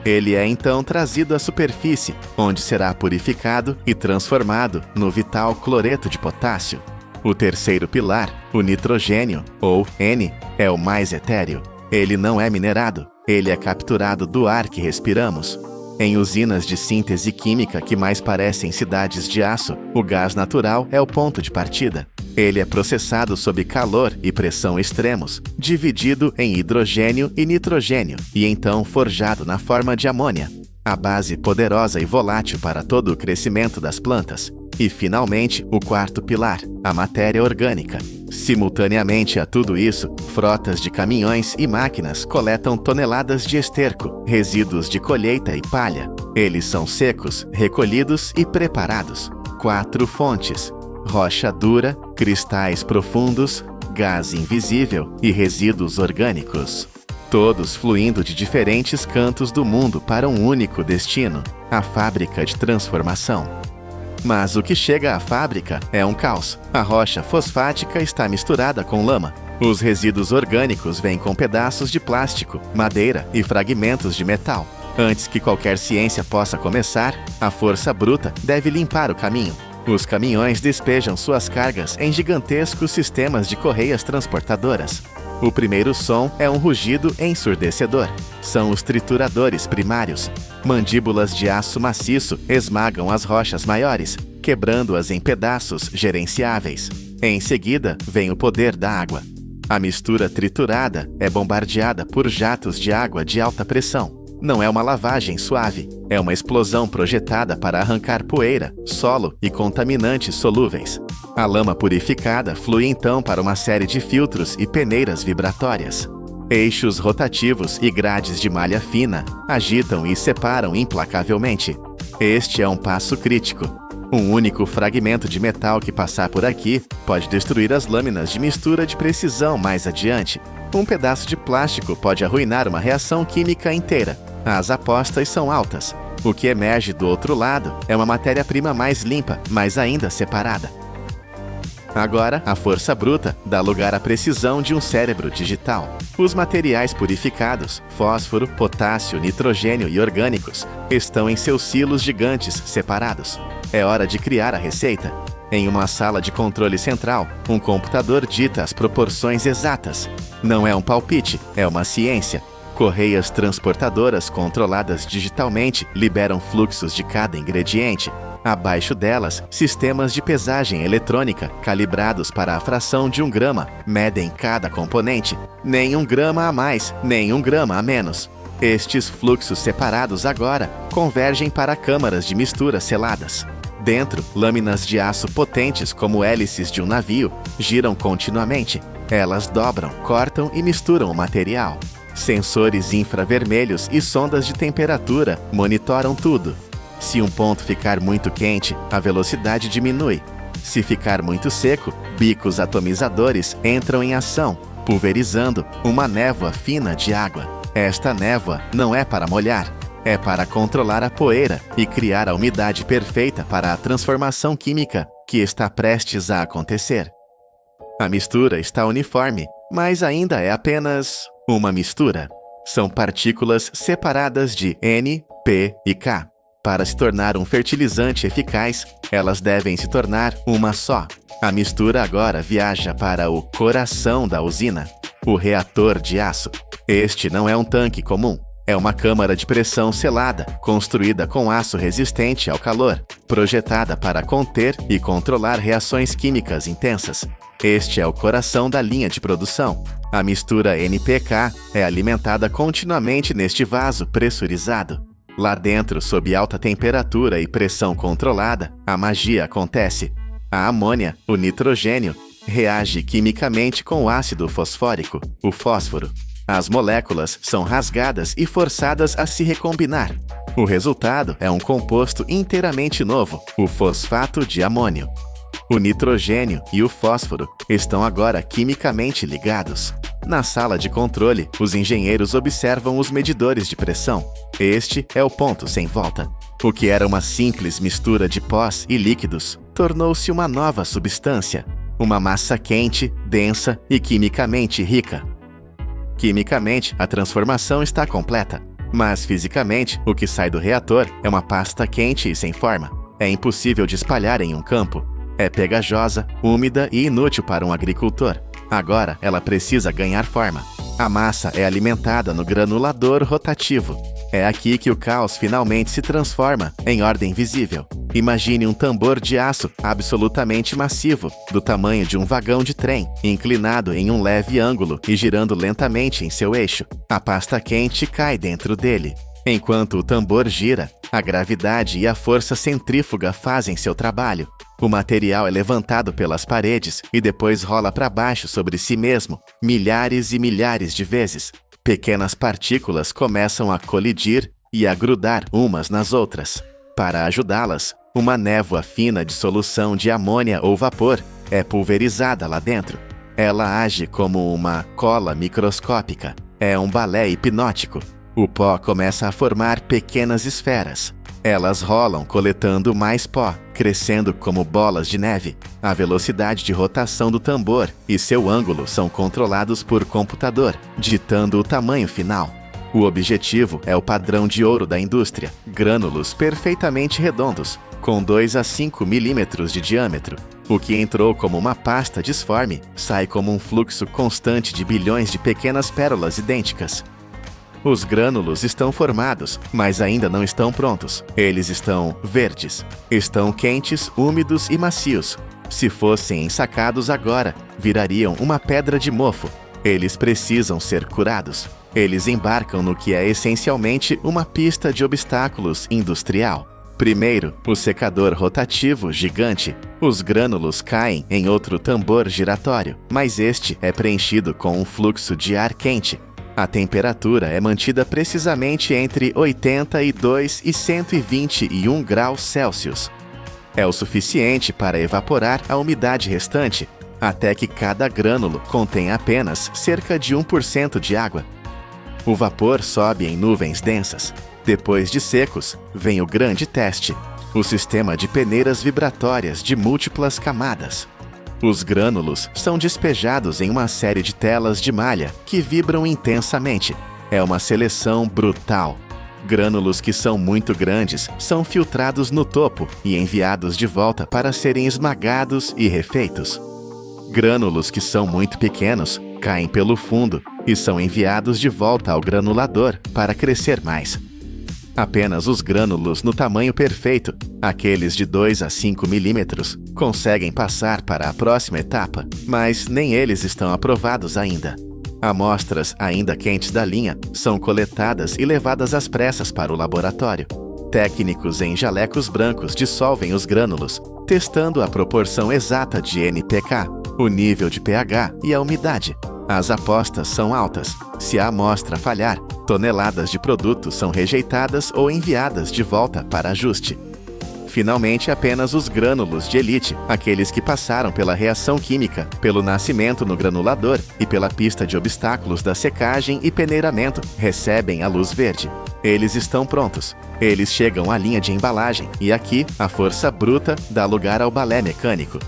Ele é então trazido à superfície, onde será purificado e transformado no vital cloreto de potássio. O terceiro pilar, o nitrogênio, ou N, é o mais etéreo. Ele não é minerado, ele é capturado do ar que respiramos. Em usinas de síntese química que mais parecem cidades de aço, o gás natural é o ponto de partida. Ele é processado sob calor e pressão extremos, dividido em hidrogênio e nitrogênio, e então forjado na forma de amônia, a base poderosa e volátil para todo o crescimento das plantas. E, finalmente, o quarto pilar, a matéria orgânica. Simultaneamente a tudo isso, frotas de caminhões e máquinas coletam toneladas de esterco, resíduos de colheita e palha. Eles são secos, recolhidos e preparados. 4 fontes: rocha dura, cristais profundos, gás invisível e resíduos orgânicos. Todos fluindo de diferentes cantos do mundo para um único destino, a fábrica de transformação. Mas o que chega à fábrica é um caos. A rocha fosfática está misturada com lama. Os resíduos orgânicos vêm com pedaços de plástico, madeira e fragmentos de metal. Antes que qualquer ciência possa começar, a força bruta deve limpar o caminho. Os caminhões despejam suas cargas em gigantescos sistemas de correias transportadoras. O primeiro som é um rugido ensurdecedor. São os trituradores primários. Mandíbulas de aço maciço esmagam as rochas maiores, quebrando-as em pedaços gerenciáveis. Em seguida, vem o poder da água. A mistura triturada é bombardeada por jatos de água de alta pressão. Não é uma lavagem suave, é uma explosão projetada para arrancar poeira, solo e contaminantes solúveis. A lama purificada flui então para uma série de filtros e peneiras vibratórias. Eixos rotativos e grades de malha fina agitam e separam implacavelmente. Este é um passo crítico. Um único fragmento de metal que passar por aqui pode destruir as lâminas de mistura de precisão mais adiante. Um pedaço de plástico pode arruinar uma reação química inteira. As apostas são altas. O que emerge do outro lado é uma matéria-prima mais limpa, mas ainda separada. Agora, a força bruta dá lugar à precisão de um cérebro digital. Os materiais purificados, fósforo, potássio, nitrogênio e orgânicos, estão em seus silos gigantes separados. É hora de criar a receita. Em uma sala de controle central, um computador dita as proporções exatas. Não é um palpite, é uma ciência. Correias transportadoras controladas digitalmente liberam fluxos de cada ingrediente. Abaixo delas, sistemas de pesagem eletrônica, calibrados para a fração de 1 grama, medem cada componente. Nem 1 grama a mais, nem 1 grama a menos. Estes fluxos separados agora convergem para câmaras de mistura seladas. Dentro, lâminas de aço potentes como hélices de um navio giram continuamente. Elas dobram, cortam e misturam o material. Sensores infravermelhos e sondas de temperatura monitoram tudo. Se um ponto ficar muito quente, a velocidade diminui. Se ficar muito seco, bicos atomizadores entram em ação, pulverizando uma névoa fina de água. Esta névoa não é para molhar, é para controlar a poeira e criar a umidade perfeita para a transformação química que está prestes a acontecer. A mistura está uniforme, mas ainda é apenas uma mistura. São partículas separadas de N, P e K. Para se tornar um fertilizante eficaz, elas devem se tornar uma só. A mistura agora viaja para o coração da usina, o reator de aço. Este não é um tanque comum. É uma câmara de pressão selada, construída com aço resistente ao calor, projetada para conter e controlar reações químicas intensas. Este é o coração da linha de produção. A mistura NPK é alimentada continuamente neste vaso pressurizado. Lá dentro, sob alta temperatura e pressão controlada, a magia acontece. A amônia, o nitrogênio, reage quimicamente com o ácido fosfórico, o fósforo. As moléculas são rasgadas e forçadas a se recombinar. O resultado é um composto inteiramente novo, o fosfato de amônio. O nitrogênio e o fósforo estão agora quimicamente ligados. Na sala de controle, os engenheiros observam os medidores de pressão. Este é o ponto sem volta. O que era uma simples mistura de pós e líquidos tornou-se uma nova substância, uma massa quente, densa e quimicamente rica. Quimicamente, a transformação está completa, mas fisicamente, o que sai do reator é uma pasta quente e sem forma. É impossível de espalhar em um campo. É pegajosa, úmida e inútil para um agricultor. Agora, ela precisa ganhar forma. A massa é alimentada no granulador rotativo. É aqui que o caos finalmente se transforma em ordem visível. Imagine um tambor de aço absolutamente massivo, do tamanho de um vagão de trem, inclinado em um leve ângulo e girando lentamente em seu eixo. A pasta quente cai dentro dele. Enquanto o tambor gira, a gravidade e a força centrífuga fazem seu trabalho. O material é levantado pelas paredes e depois rola para baixo sobre si mesmo, milhares e milhares de vezes. Pequenas partículas começam a colidir e a grudar umas nas outras. Para ajudá-las, uma névoa fina de solução de amônia ou vapor é pulverizada lá dentro. Ela age como uma cola microscópica. É um balé hipnótico. O pó começa a formar pequenas esferas. Elas rolam coletando mais pó, crescendo como bolas de neve. A velocidade de rotação do tambor e seu ângulo são controlados por computador, ditando o tamanho final. O objetivo é o padrão de ouro da indústria, grânulos perfeitamente redondos, com 2 a 5 milímetros de diâmetro. O que entrou como uma pasta disforme sai como um fluxo constante de bilhões de pequenas pérolas idênticas. Os grânulos estão formados, mas ainda não estão prontos. Eles estão verdes. Estão quentes, úmidos e macios. Se fossem ensacados agora, virariam uma pedra de mofo. Eles precisam ser curados. Eles embarcam no que é essencialmente uma pista de obstáculos industrial. Primeiro, o secador rotativo gigante. Os grânulos caem em outro tambor giratório, mas este é preenchido com um fluxo de ar quente. A temperatura é mantida precisamente entre 82 e 121 graus Celsius. É o suficiente para evaporar a umidade restante, até que cada grânulo contém apenas cerca de 1% de água. O vapor sobe em nuvens densas. Depois de secos, vem o grande teste, o sistema de peneiras vibratórias de múltiplas camadas. Os grânulos são despejados em uma série de telas de malha que vibram intensamente. É uma seleção brutal. Grânulos que são muito grandes são filtrados no topo e enviados de volta para serem esmagados e refeitos. Grânulos que são muito pequenos caem pelo fundo e são enviados de volta ao granulador para crescer mais. Apenas os grânulos no tamanho perfeito, aqueles de 2 a 5 milímetros, conseguem passar para a próxima etapa, mas nem eles estão aprovados ainda. Amostras ainda quentes da linha são coletadas e levadas às pressas para o laboratório. Técnicos em jalecos brancos dissolvem os grânulos, testando a proporção exata de NPK, o nível de pH e a umidade. As apostas são altas. Se a amostra falhar, toneladas de produto são rejeitadas ou enviadas de volta para ajuste. Finalmente, apenas os grânulos de elite, aqueles que passaram pela reação química, pelo nascimento no granulador e pela pista de obstáculos da secagem e peneiramento, recebem a luz verde. Eles estão prontos. Eles chegam à linha de embalagem e aqui a força bruta dá lugar ao balé mecânico.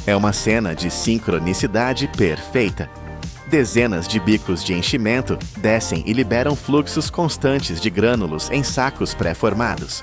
É uma cena de sincronicidade perfeita. Dezenas de bicos de enchimento descem e liberam fluxos constantes de grânulos em sacos pré-formados.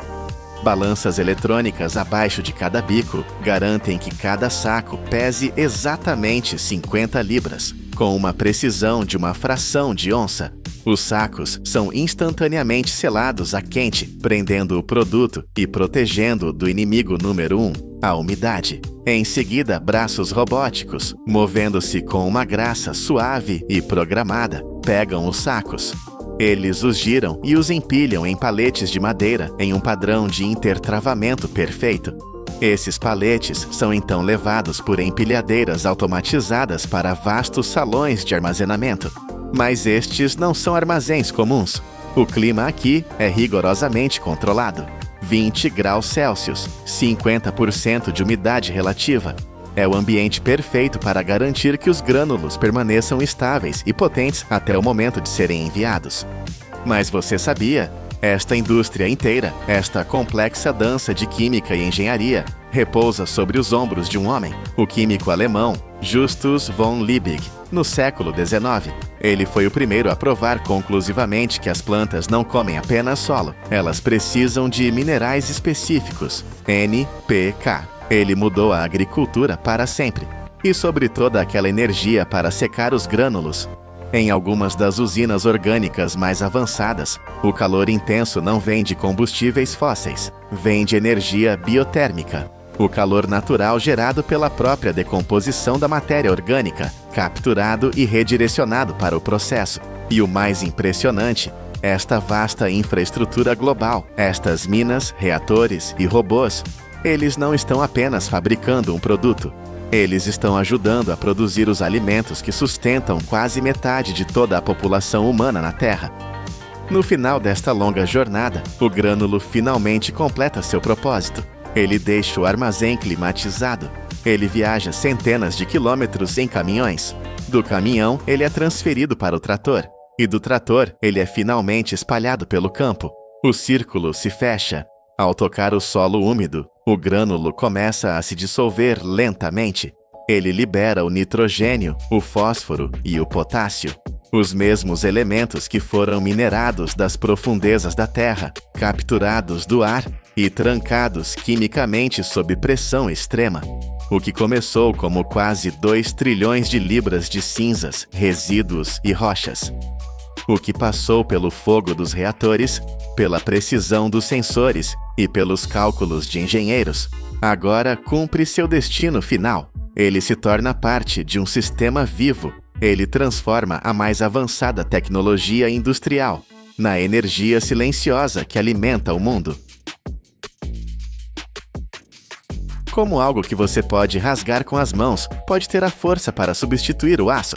Balanças eletrônicas abaixo de cada bico garantem que cada saco pese exatamente 50 libras, com uma precisão de uma fração de onça. Os sacos são instantaneamente selados a quente, prendendo o produto e protegendo-o do inimigo número 1, a umidade. Em seguida, braços robóticos, movendo-se com uma graça suave e programada, pegam os sacos. Eles os giram e os empilham em paletes de madeira em um padrão de intertravamento perfeito. Esses paletes são então levados por empilhadeiras automatizadas para vastos salões de armazenamento. Mas estes não são armazéns comuns. O clima aqui é rigorosamente controlado. 20 graus Celsius, 50% de umidade relativa. É o ambiente perfeito para garantir que os grânulos permaneçam estáveis e potentes até o momento de serem enviados. Mas você sabia? Esta indústria inteira, esta complexa dança de química e engenharia, repousa sobre os ombros de um homem, o químico alemão Justus von Liebig, no século XIX. Ele foi o primeiro a provar conclusivamente que as plantas não comem apenas solo, elas precisam de minerais específicos, NPK. Ele mudou a agricultura para sempre, e sobre toda aquela energia para secar os grânulos. Em algumas das usinas orgânicas mais avançadas, o calor intenso não vem de combustíveis fósseis, vem de energia biotérmica. O calor natural gerado pela própria decomposição da matéria orgânica, capturado e redirecionado para o processo. E o mais impressionante, esta vasta infraestrutura global, estas minas, reatores e robôs, eles não estão apenas fabricando um produto. Eles estão ajudando a produzir os alimentos que sustentam quase metade de toda a população humana na Terra. No final desta longa jornada, o grânulo finalmente completa seu propósito. Ele deixa o armazém climatizado. Ele viaja centenas de quilômetros em caminhões. Do caminhão, ele é transferido para o trator. E do trator, ele é finalmente espalhado pelo campo. O círculo se fecha. Ao tocar o solo úmido, o grânulo começa a se dissolver lentamente. Ele libera o nitrogênio, o fósforo e o potássio, os mesmos elementos que foram minerados das profundezas da Terra, capturados do ar e trancados quimicamente sob pressão extrema. O que começou como quase 2 trilhões de libras de cinzas, resíduos e rochas. O que passou pelo fogo dos reatores, pela precisão dos sensores e pelos cálculos de engenheiros, agora cumpre seu destino final. Ele se torna parte de um sistema vivo. Ele transforma a mais avançada tecnologia industrial na energia silenciosa que alimenta o mundo. Como algo que você pode rasgar com as mãos pode ter a força para substituir o aço?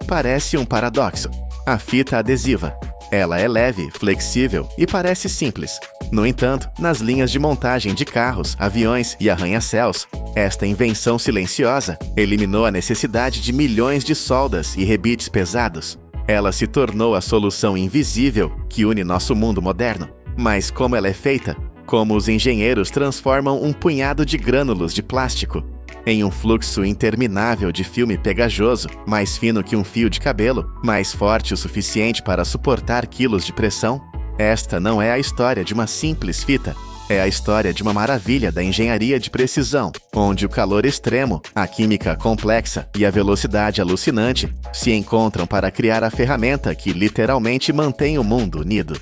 Parece um paradoxo. A fita adesiva. Ela é leve, flexível e parece simples. No entanto, nas linhas de montagem de carros, aviões e arranha-céus, esta invenção silenciosa eliminou a necessidade de milhões de soldas e rebites pesados. Ela se tornou a solução invisível que une nosso mundo moderno. Mas como ela é feita? Como os engenheiros transformam um punhado de grânulos de plástico em um fluxo interminável de filme pegajoso, mais fino que um fio de cabelo, mais forte o suficiente para suportar quilos de pressão? Esta não é a história de uma simples fita. É a história de uma maravilha da engenharia de precisão, onde o calor extremo, a química complexa e a velocidade alucinante se encontram para criar a ferramenta que literalmente mantém o mundo unido.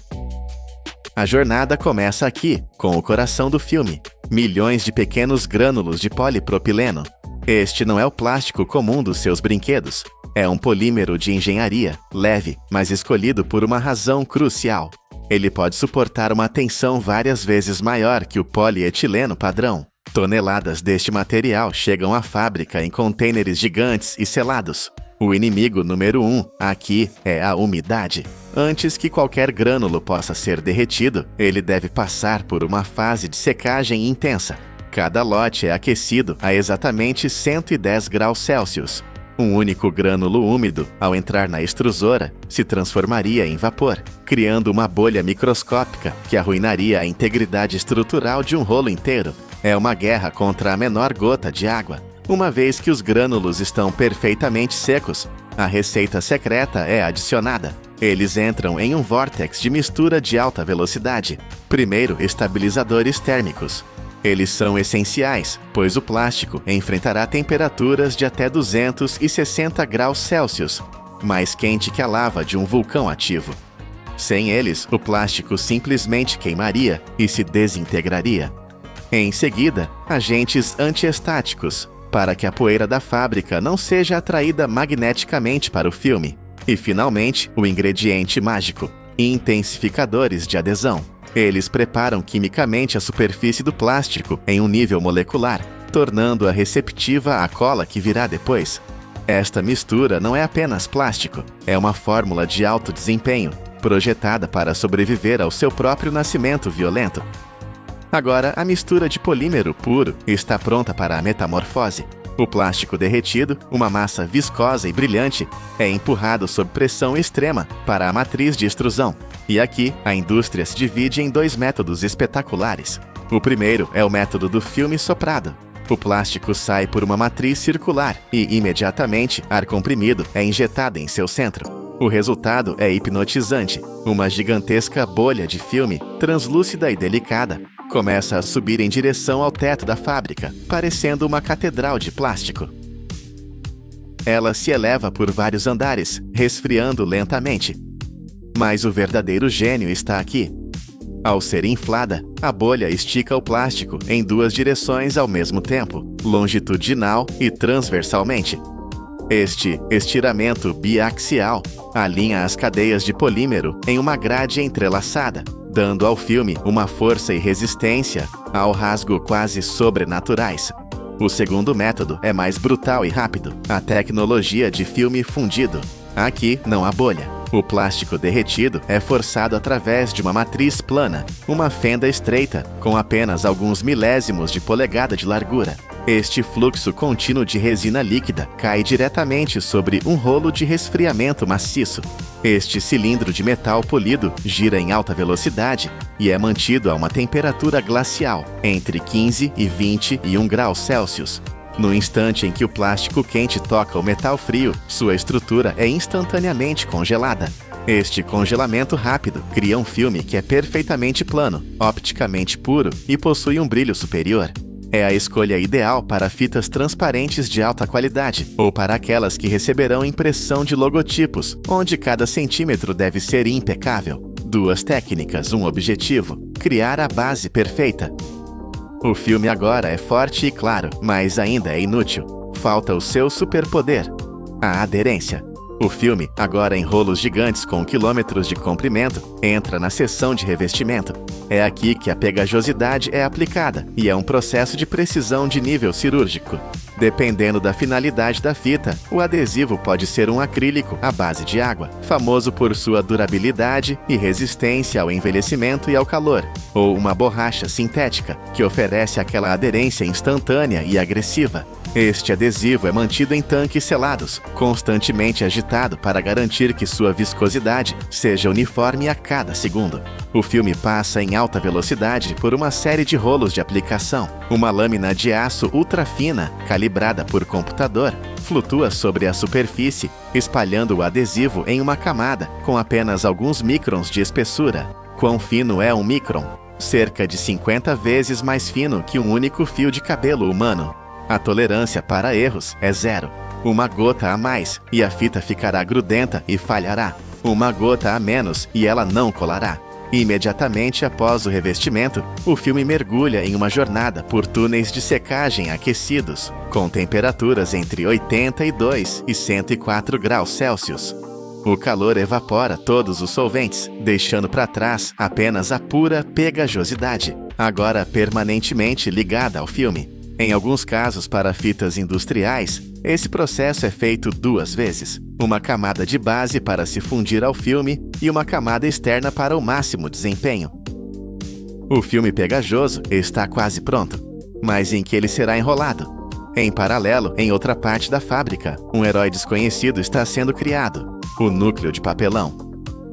A jornada começa aqui, com o coração do filme: milhões de pequenos grânulos de polipropileno. Este não é o plástico comum dos seus brinquedos. É um polímero de engenharia, leve, mas escolhido por uma razão crucial. Ele pode suportar uma tensão várias vezes maior que o polietileno padrão. Toneladas deste material chegam à fábrica em contêineres gigantes e selados. O inimigo número 1 aqui é a umidade. Antes que qualquer grânulo possa ser derretido, ele deve passar por uma fase de secagem intensa. Cada lote é aquecido a exatamente 110 graus Celsius. Um único grânulo úmido, ao entrar na extrusora, se transformaria em vapor, criando uma bolha microscópica que arruinaria a integridade estrutural de um rolo inteiro. É uma guerra contra a menor gota de água. Uma vez que os grânulos estão perfeitamente secos, a receita secreta é adicionada. Eles entram em um vórtex de mistura de alta velocidade. Primeiro, estabilizadores térmicos. Eles são essenciais, pois o plástico enfrentará temperaturas de até 260 graus Celsius, mais quente que a lava de um vulcão ativo. Sem eles, o plástico simplesmente queimaria e se desintegraria. Em seguida, agentes antiestáticos, para que a poeira da fábrica não seja atraída magneticamente para o filme. E, finalmente, o ingrediente mágico: intensificadores de adesão. Eles preparam quimicamente a superfície do plástico em um nível molecular, tornando-a receptiva à cola que virá depois. Esta mistura não é apenas plástico, é uma fórmula de alto desempenho, projetada para sobreviver ao seu próprio nascimento violento. Agora, a mistura de polímero puro está pronta para a metamorfose. O plástico derretido, uma massa viscosa e brilhante, é empurrado sob pressão extrema para a matriz de extrusão. E aqui, a indústria se divide em dois métodos espetaculares. O primeiro é o método do filme soprado. O plástico sai por uma matriz circular e, imediatamente, ar comprimido é injetado em seu centro. O resultado é hipnotizante. Uma gigantesca bolha de filme, translúcida e delicada, começa a subir em direção ao teto da fábrica, parecendo uma catedral de plástico. Ela se eleva por vários andares, resfriando lentamente. Mas o verdadeiro gênio está aqui. Ao ser inflada, a bolha estica o plástico em duas direções ao mesmo tempo, longitudinal e transversalmente. Este estiramento biaxial alinha as cadeias de polímero em uma grade entrelaçada, dando ao filme uma força e resistência ao rasgo quase sobrenaturais. O segundo método é mais brutal e rápido: a tecnologia de filme fundido. Aqui não há bolha. O plástico derretido é forçado através de uma matriz plana, uma fenda estreita, com apenas alguns milésimos de polegada de largura. Este fluxo contínuo de resina líquida cai diretamente sobre um rolo de resfriamento maciço. Este cilindro de metal polido gira em alta velocidade e é mantido a uma temperatura glacial, entre 15 e 21 graus Celsius. No instante em que o plástico quente toca o metal frio, sua estrutura é instantaneamente congelada. Este congelamento rápido cria um filme que é perfeitamente plano, opticamente puro e possui um brilho superior. É a escolha ideal para fitas transparentes de alta qualidade ou para aquelas que receberão impressão de logotipos, onde cada centímetro deve ser impecável. Duas técnicas, um objetivo: criar a base perfeita. O filme agora é forte e claro, mas ainda é inútil. Falta o seu superpoder: a aderência. O filme, agora em rolos gigantes com quilômetros de comprimento, entra na seção de revestimento. É aqui que a pegajosidade é aplicada e é um processo de precisão de nível cirúrgico. Dependendo da finalidade da fita, o adesivo pode ser um acrílico à base de água, famoso por sua durabilidade e resistência ao envelhecimento e ao calor, ou uma borracha sintética, que oferece aquela aderência instantânea e agressiva. Este adesivo é mantido em tanques selados, constantemente agitado para garantir que sua viscosidade seja uniforme a cada segundo. O filme passa em alta velocidade por uma série de rolos de aplicação. Uma lâmina de aço ultra fina, calibrada por computador, flutua sobre a superfície, espalhando o adesivo em uma camada com apenas alguns microns de espessura. Quão fino é um micron? Cerca de 50 vezes mais fino que um único fio de cabelo humano. A tolerância para erros é 0. Uma gota a mais e a fita ficará grudenta e falhará. Uma gota a menos e ela não colará. Imediatamente após o revestimento, o filme mergulha em uma jornada por túneis de secagem aquecidos, com temperaturas entre 82 e 104 graus Celsius. O calor evapora todos os solventes, deixando para trás apenas a pura pegajosidade, agora permanentemente ligada ao filme. Em alguns casos, para fitas industriais, esse processo é feito 2 vezes. Uma camada de base para se fundir ao filme e uma camada externa para o máximo desempenho. O filme pegajoso está quase pronto, mas em que ele será enrolado? Em paralelo, em outra parte da fábrica, um herói desconhecido está sendo criado, o núcleo de papelão.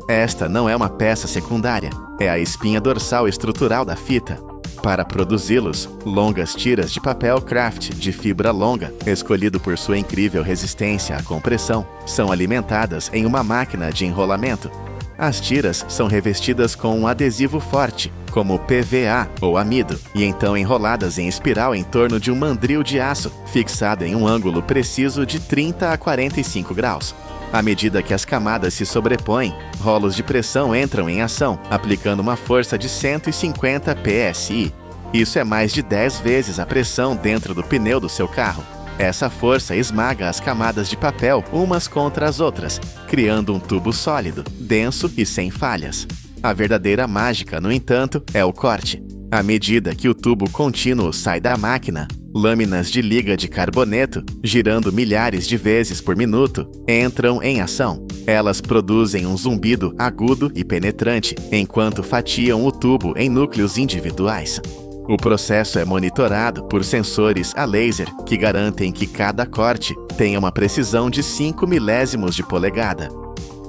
Esta não é uma peça secundária, é a espinha dorsal estrutural da fita. Para produzi-los, longas tiras de papel craft de fibra longa, escolhido por sua incrível resistência à compressão, são alimentadas em uma máquina de enrolamento. As tiras são revestidas com um adesivo forte, como PVA ou amido, e então enroladas em espiral em torno de um mandril de aço, fixado em um ângulo preciso de 30 a 45 graus. À medida que as camadas se sobrepõem, rolos de pressão entram em ação, aplicando uma força de 150 psi. Isso é mais de 10 vezes a pressão dentro do pneu do seu carro. Essa força esmaga as camadas de papel umas contra as outras, criando um tubo sólido, denso e sem falhas. A verdadeira mágica, no entanto, é o corte. À medida que o tubo contínuo sai da máquina, lâminas de liga de carboneto, girando milhares de vezes por minuto, entram em ação. Elas produzem um zumbido agudo e penetrante, enquanto fatiam o tubo em núcleos individuais. O processo é monitorado por sensores a laser que garantem que cada corte tenha uma precisão de 5 milésimos de polegada.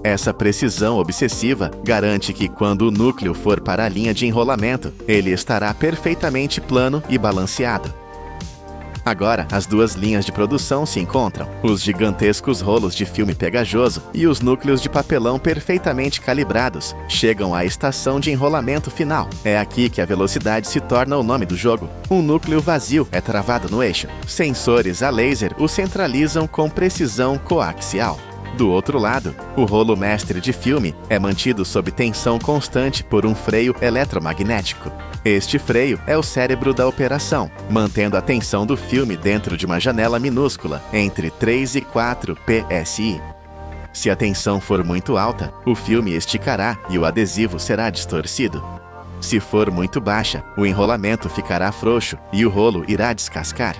Essa precisão obsessiva garante que, quando o núcleo for para a linha de enrolamento, ele estará perfeitamente plano e balanceado. Agora, as 2 linhas de produção se encontram, os gigantescos rolos de filme pegajoso e os núcleos de papelão perfeitamente calibrados chegam à estação de enrolamento final. É aqui que a velocidade se torna o nome do jogo. Um núcleo vazio é travado no eixo. Sensores a laser o centralizam com precisão coaxial. Do outro lado, o rolo mestre de filme é mantido sob tensão constante por um freio eletromagnético. Este freio é o cérebro da operação, mantendo a tensão do filme dentro de uma janela minúscula, entre 3 e 4 psi. Se a tensão for muito alta, o filme esticará e o adesivo será distorcido. Se for muito baixa, o enrolamento ficará frouxo e o rolo irá descascar.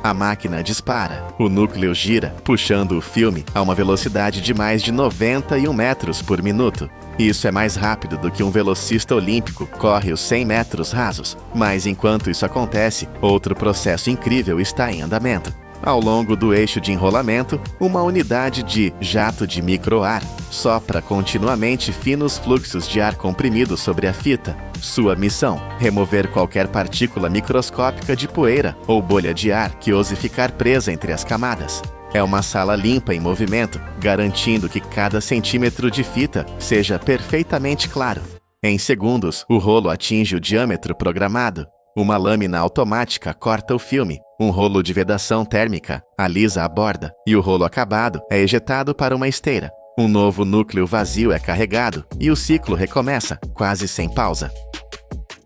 A máquina dispara. O núcleo gira, puxando o filme a uma velocidade de mais de 91 metros por minuto. Isso é mais rápido do que um velocista olímpico corre os 100 metros rasos. Mas enquanto isso acontece, outro processo incrível está em andamento. Ao longo do eixo de enrolamento, uma unidade de jato de microar sopra continuamente finos fluxos de ar comprimido sobre a fita. Sua missão: remover qualquer partícula microscópica de poeira ou bolha de ar que ouse ficar presa entre as camadas. É uma sala limpa em movimento, garantindo que cada centímetro de fita seja perfeitamente claro. Em segundos, o rolo atinge o diâmetro programado. Uma lâmina automática corta o filme, um rolo de vedação térmica alisa a borda e o rolo acabado é ejetado para uma esteira. Um novo núcleo vazio é carregado e o ciclo recomeça, quase sem pausa.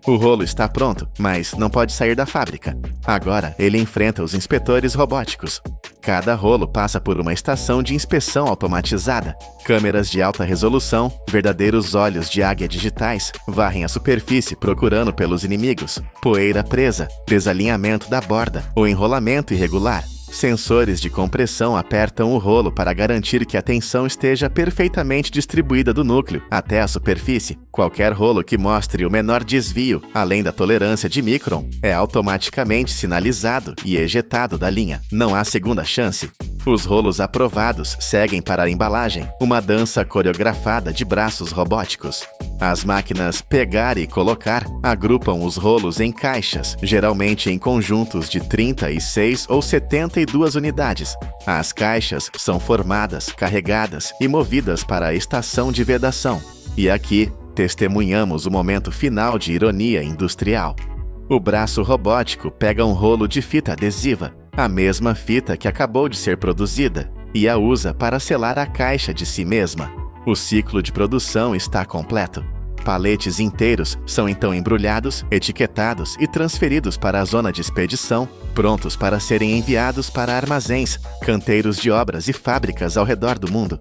O rolo está pronto, mas não pode sair da fábrica. Agora, ele enfrenta os inspetores robóticos. Cada rolo passa por uma estação de inspeção automatizada. Câmeras de alta resolução, verdadeiros olhos de águia digitais, varrem a superfície procurando pelos inimigos. Poeira presa, desalinhamento da borda ou enrolamento irregular. Sensores de compressão apertam o rolo para garantir que a tensão esteja perfeitamente distribuída do núcleo até a superfície. Qualquer rolo que mostre o menor desvio, além da tolerância de micron, é automaticamente sinalizado e ejetado da linha. Não há segunda chance. Os rolos aprovados seguem para a embalagem, uma dança coreografada de braços robóticos. As máquinas pegar e colocar agrupam os rolos em caixas, geralmente em conjuntos de 36 ou 72 unidades. As caixas são formadas, carregadas e movidas para a estação de vedação. E aqui, testemunhamos o momento final de ironia industrial. O braço robótico pega um rolo de fita adesiva, a mesma fita que acabou de ser produzida, e a usa para selar a caixa de si mesma. O ciclo de produção está completo. Paletes inteiros são então embrulhados, etiquetados e transferidos para a zona de expedição, prontos para serem enviados para armazéns, canteiros de obras e fábricas ao redor do mundo.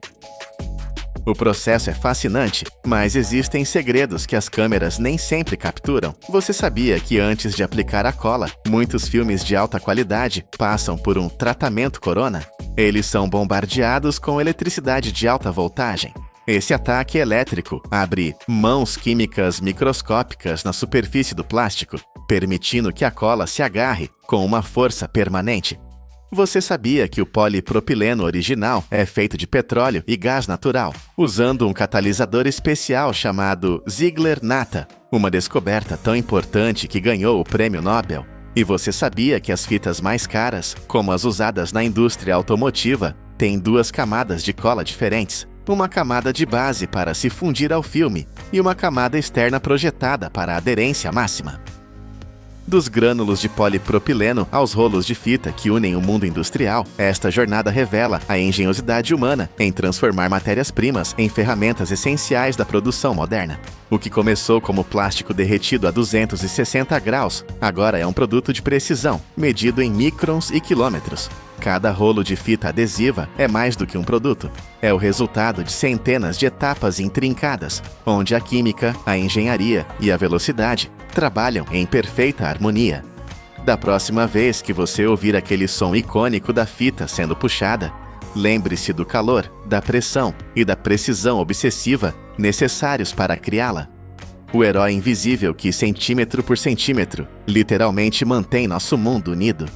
O processo é fascinante, mas existem segredos que as câmeras nem sempre capturam. Você sabia que antes de aplicar a cola, muitos filmes de alta qualidade passam por um tratamento corona? Eles são bombardeados com eletricidade de alta voltagem. Esse ataque elétrico abre mãos químicas microscópicas na superfície do plástico, permitindo que a cola se agarre com uma força permanente. Você sabia que o polipropileno original é feito de petróleo e gás natural, usando um catalisador especial chamado Ziegler-Natta, uma descoberta tão importante que ganhou o Prêmio Nobel? E você sabia que as fitas mais caras, como as usadas na indústria automotiva, têm 2 camadas de cola diferentes? Uma camada de base para se fundir ao filme e uma camada externa projetada para a aderência máxima. Dos grânulos de polipropileno aos rolos de fita que unem o mundo industrial, esta jornada revela a engenhosidade humana em transformar matérias-primas em ferramentas essenciais da produção moderna. O que começou como plástico derretido a 260 graus, agora é um produto de precisão, medido em microns e quilômetros. Cada rolo de fita adesiva é mais do que um produto. É o resultado de centenas de etapas intrincadas, onde a química, a engenharia e a velocidade trabalham em perfeita harmonia. Da próxima vez que você ouvir aquele som icônico da fita sendo puxada, lembre-se do calor, da pressão e da precisão obsessiva necessários para criá-la. O herói invisível que, centímetro por centímetro, literalmente mantém nosso mundo unido.